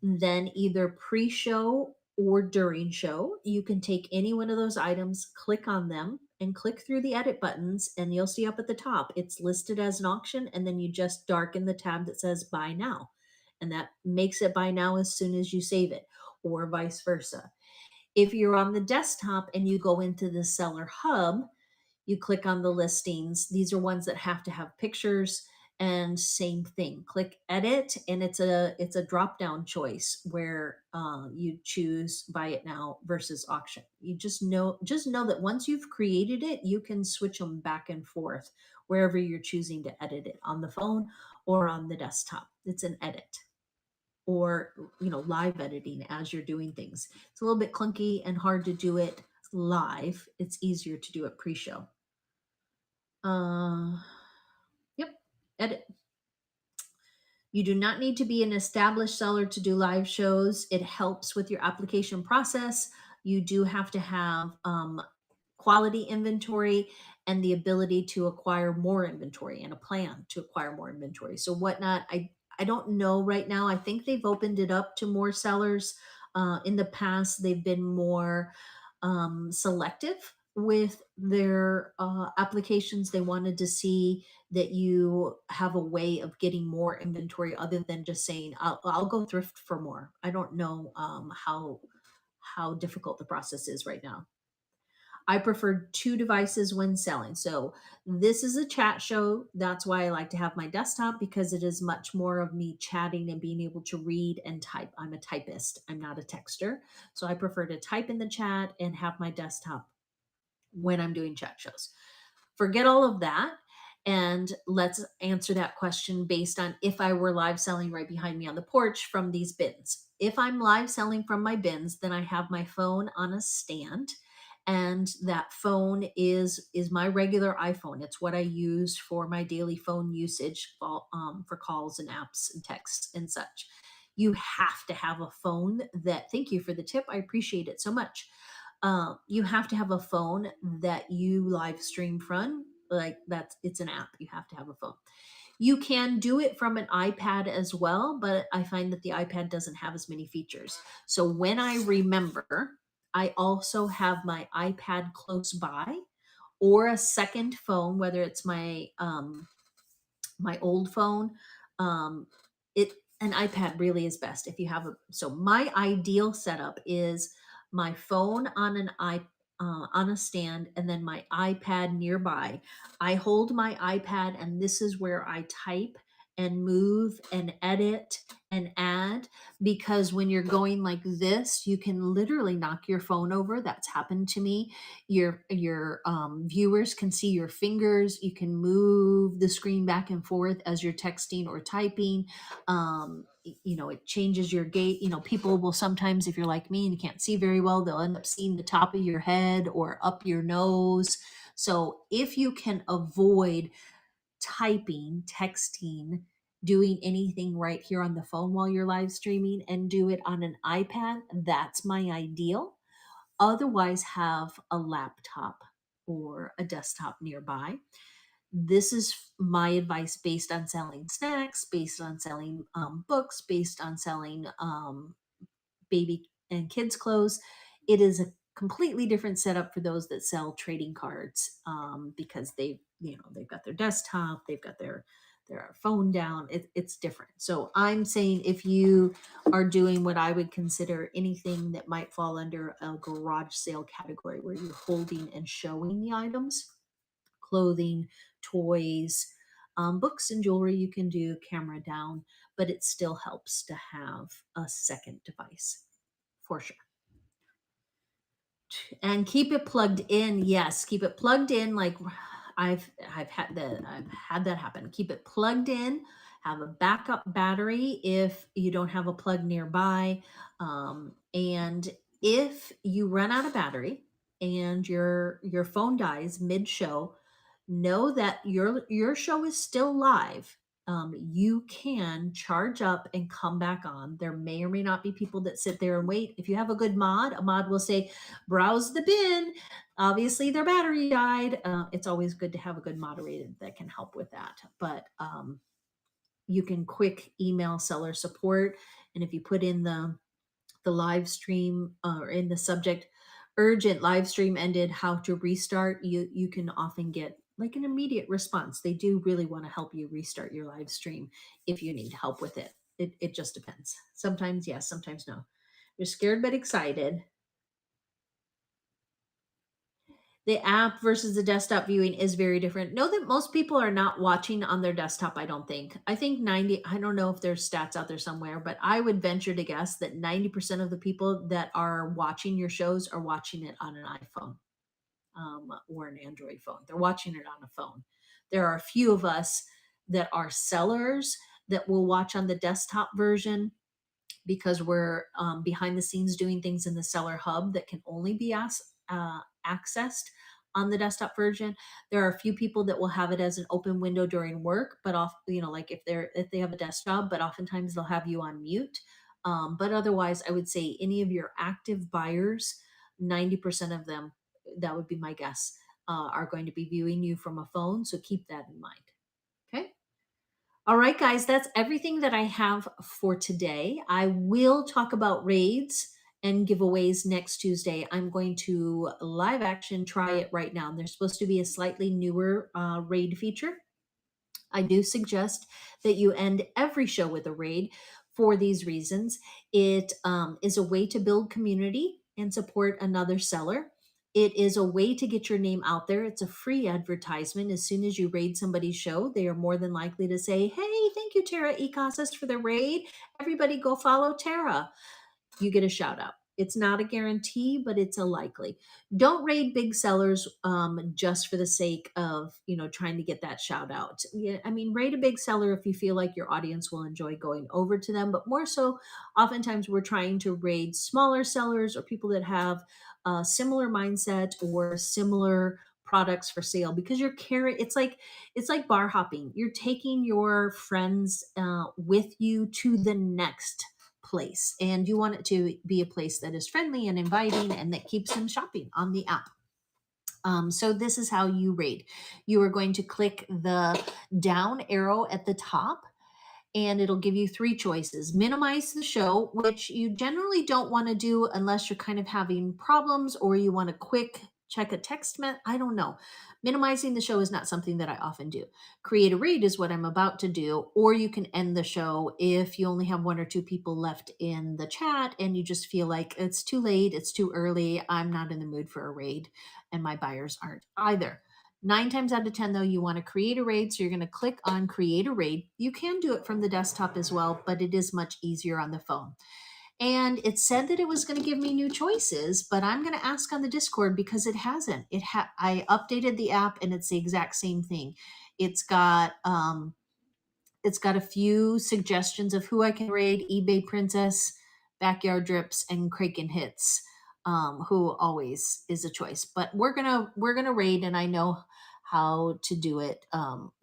then either pre-show or during show. You can take any one of those items, click on them, and click through the edit buttons, and you'll see up at the top it's listed as an auction, and then you just darken the tab that says buy now. And that makes it buy now as soon as you save it, or vice versa. If you're on the desktop and you go into the seller hub, you click on the listings. These are ones that have to have pictures, and same thing. Click edit, and it's a drop down choice where you choose buy it now versus auction. You just know that once you've created it, you can switch them back and forth wherever you're choosing to edit it, on the phone or on the desktop. It's an edit, or live editing as you're doing things. It's a little bit clunky and hard to do it live. It's easier to do it pre-show. Yep, edit. You do not need to be an established seller to do live shows. It helps with your application process. You do have to have quality inventory and the ability to acquire more inventory, and a plan to acquire more inventory. So whatnot, I don't know right now. I think they've opened it up to more sellers. In the past, they've been more selective with their applications. They wanted to see that you have a way of getting more inventory other than just saying, I'll go thrift for more. I don't know how difficult the process is right now. I prefer 2 devices when selling. So this is a chat show. That's why I like to have my desktop, because it is much more of me chatting and being able to read and type. I'm a typist. I'm not a texter. So I prefer to type in the chat and have my desktop when I'm doing chat shows. Forget all of that, and let's answer that question based on if I were live selling right behind me on the porch from these bins. If I'm live selling from my bins, then I have my phone on a stand, and that phone is my regular iPhone. It's what I use for my daily phone usage, for calls and apps and texts and such. You have to have a phone that, thank you for the tip, I appreciate it so much. You have to have a phone that you live stream from. It's an app. You have to have a phone. You can do it from an iPad as well, but I find that the iPad doesn't have as many features. So when I remember, I also have my iPad close by, or a second phone, whether it's my old phone. Um, it An iPad really is best if you have a. So my ideal setup is my phone on a stand, and then my iPad nearby. I hold my iPad, and this is where I type and move and edit and add, because when you're going like this, you can literally knock your phone over. That's happened to me. Your viewers can see your fingers. You can move the screen back and forth as you're texting or typing. It changes your gait. People will sometimes, if you're like me and you can't see very well, they'll end up seeing the top of your head or up your nose. So if you can avoid typing, texting, doing anything right here on the phone while you're live streaming, and do it on an iPad, that's my ideal. Otherwise, have a laptop or a desktop nearby. This is my advice based on selling snacks, based on selling books, based on selling baby and kids clothes. It is a completely different setup for those that sell trading cards, because they've got their desktop, they've got their phone down. It's different. So I'm saying, if you are doing what I would consider anything that might fall under a garage sale category, where you're holding and showing the items, clothing, toys, books and jewelry, you can do camera down, but it still helps to have a second device for sure. And keep it plugged in. Yes, keep it plugged in. Like I've had that happen. Keep it plugged in. Have a backup battery if you don't have a plug nearby. And if you run out of battery and your phone dies mid show, know that your show is still live. You can charge up and come back on. There may or may not be people that sit there and wait. If you have a good mod, a mod will say, browse the bin. Obviously, their battery died. It's always good to have a good moderator that can help with that. But you can quick email seller support. And if you put in the the live stream or in the subject urgent live stream ended, how to restart, you can often get like an immediate response. They do really want to help you restart your live stream if you need help with it. It just depends. Sometimes yes, sometimes no. You're scared but excited. The app versus the desktop viewing is very different. Know that most people are not watching on their desktop, I don't think. I think 90, I don't know if there's stats out there somewhere, but I would venture to guess that 90% of the people that are watching your shows are watching it on an iPhone or an Android phone. They're watching it on a phone. There are a few of us that are sellers that will watch on the desktop version because we're behind the scenes doing things in the seller hub that can only be accessed on the desktop version. There are a few people that will have it as an open window during work, but off, like if they have a desk job, but oftentimes they'll have you on mute. But otherwise, I would say any of your active buyers, 90% of them, that would be my guess, are going to be viewing you from a phone. So keep that in mind. Okay. All right, guys, that's everything that I have for today. I will talk about raids and giveaways next Tuesday. I'm going to live action try it right now. There's supposed to be a slightly newer raid feature. I do suggest that you end every show with a raid for these reasons. It is a way to build community and support another seller. It is a way to get your name out there. It's a free advertisement. As soon as you raid somebody's show, they are more than likely to say, "Hey, thank you, Tara Ecosys, for the raid. Everybody go follow Tara." You get a shout out. It's not a guarantee, but it's a likely. Don't raid big sellers just for the sake of trying to get that shout out. Yeah, I mean, raid a big seller if you feel like your audience will enjoy going over to them. But more so, oftentimes we're trying to raid smaller sellers or people that have a similar mindset or similar products for sale because you're carrying. It's like bar hopping. You're taking your friends with you to the next place, and you want it to be a place that is friendly and inviting and that keeps them shopping on the app. So this is how you rate. You are going to click the down arrow at the top and it'll give you three choices. Minimize the show, which you generally don't want to do unless you're kind of having problems or you want to quick check a text. I don't know. Minimizing the show is not something that I often do. Create a read is what I'm about to do, or you can end the show if you only have one or two people left in the chat and you just feel like it's too late, it's too early, I'm not in the mood for a raid, and my buyers aren't either. 9 times out of 10, though, you want to create a raid. So you're going to click on create a raid. You can do it from the desktop as well, but it is much easier on the phone. And it said that it was going to give me new choices, but I'm going to ask on the Discord because it hasn't. I updated the app and it's the exact same thing. It's got a few suggestions of who I can raid: eBay Princess, Backyard Drips, and Kraken Hits, who always is a choice. But we're gonna raid, and I know how to do it.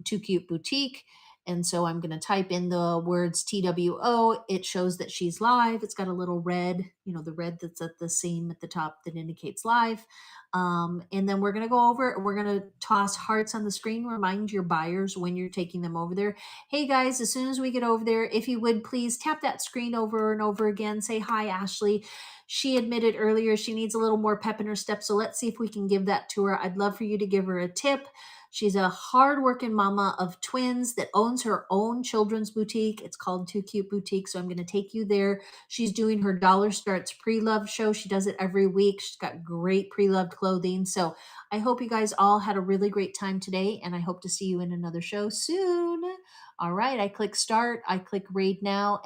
Too Cute Boutique, and so I'm gonna type in the words TWO. It shows that she's live. It's got a little red, the red that's at the seam at the top that indicates live. And then we're gonna go over. We're gonna toss hearts on the screen. Remind your buyers when you're taking them over there. Hey guys, as soon as we get over there, if you would please tap that screen over and over again. Say hi, Ashley. She admitted earlier she needs a little more pep in her step. So let's see if we can give that to her. I'd love for you to give her a tip. She's a hardworking mama of twins that owns her own children's boutique. It's called Too Cute Boutique. So I'm going to take you there. She's doing her Dollar Starts pre-loved show. She does it every week. She's got great pre-loved clothing. So I hope you guys all had a really great time today, and I hope to see you in another show soon. All right, I click start, I click raid now.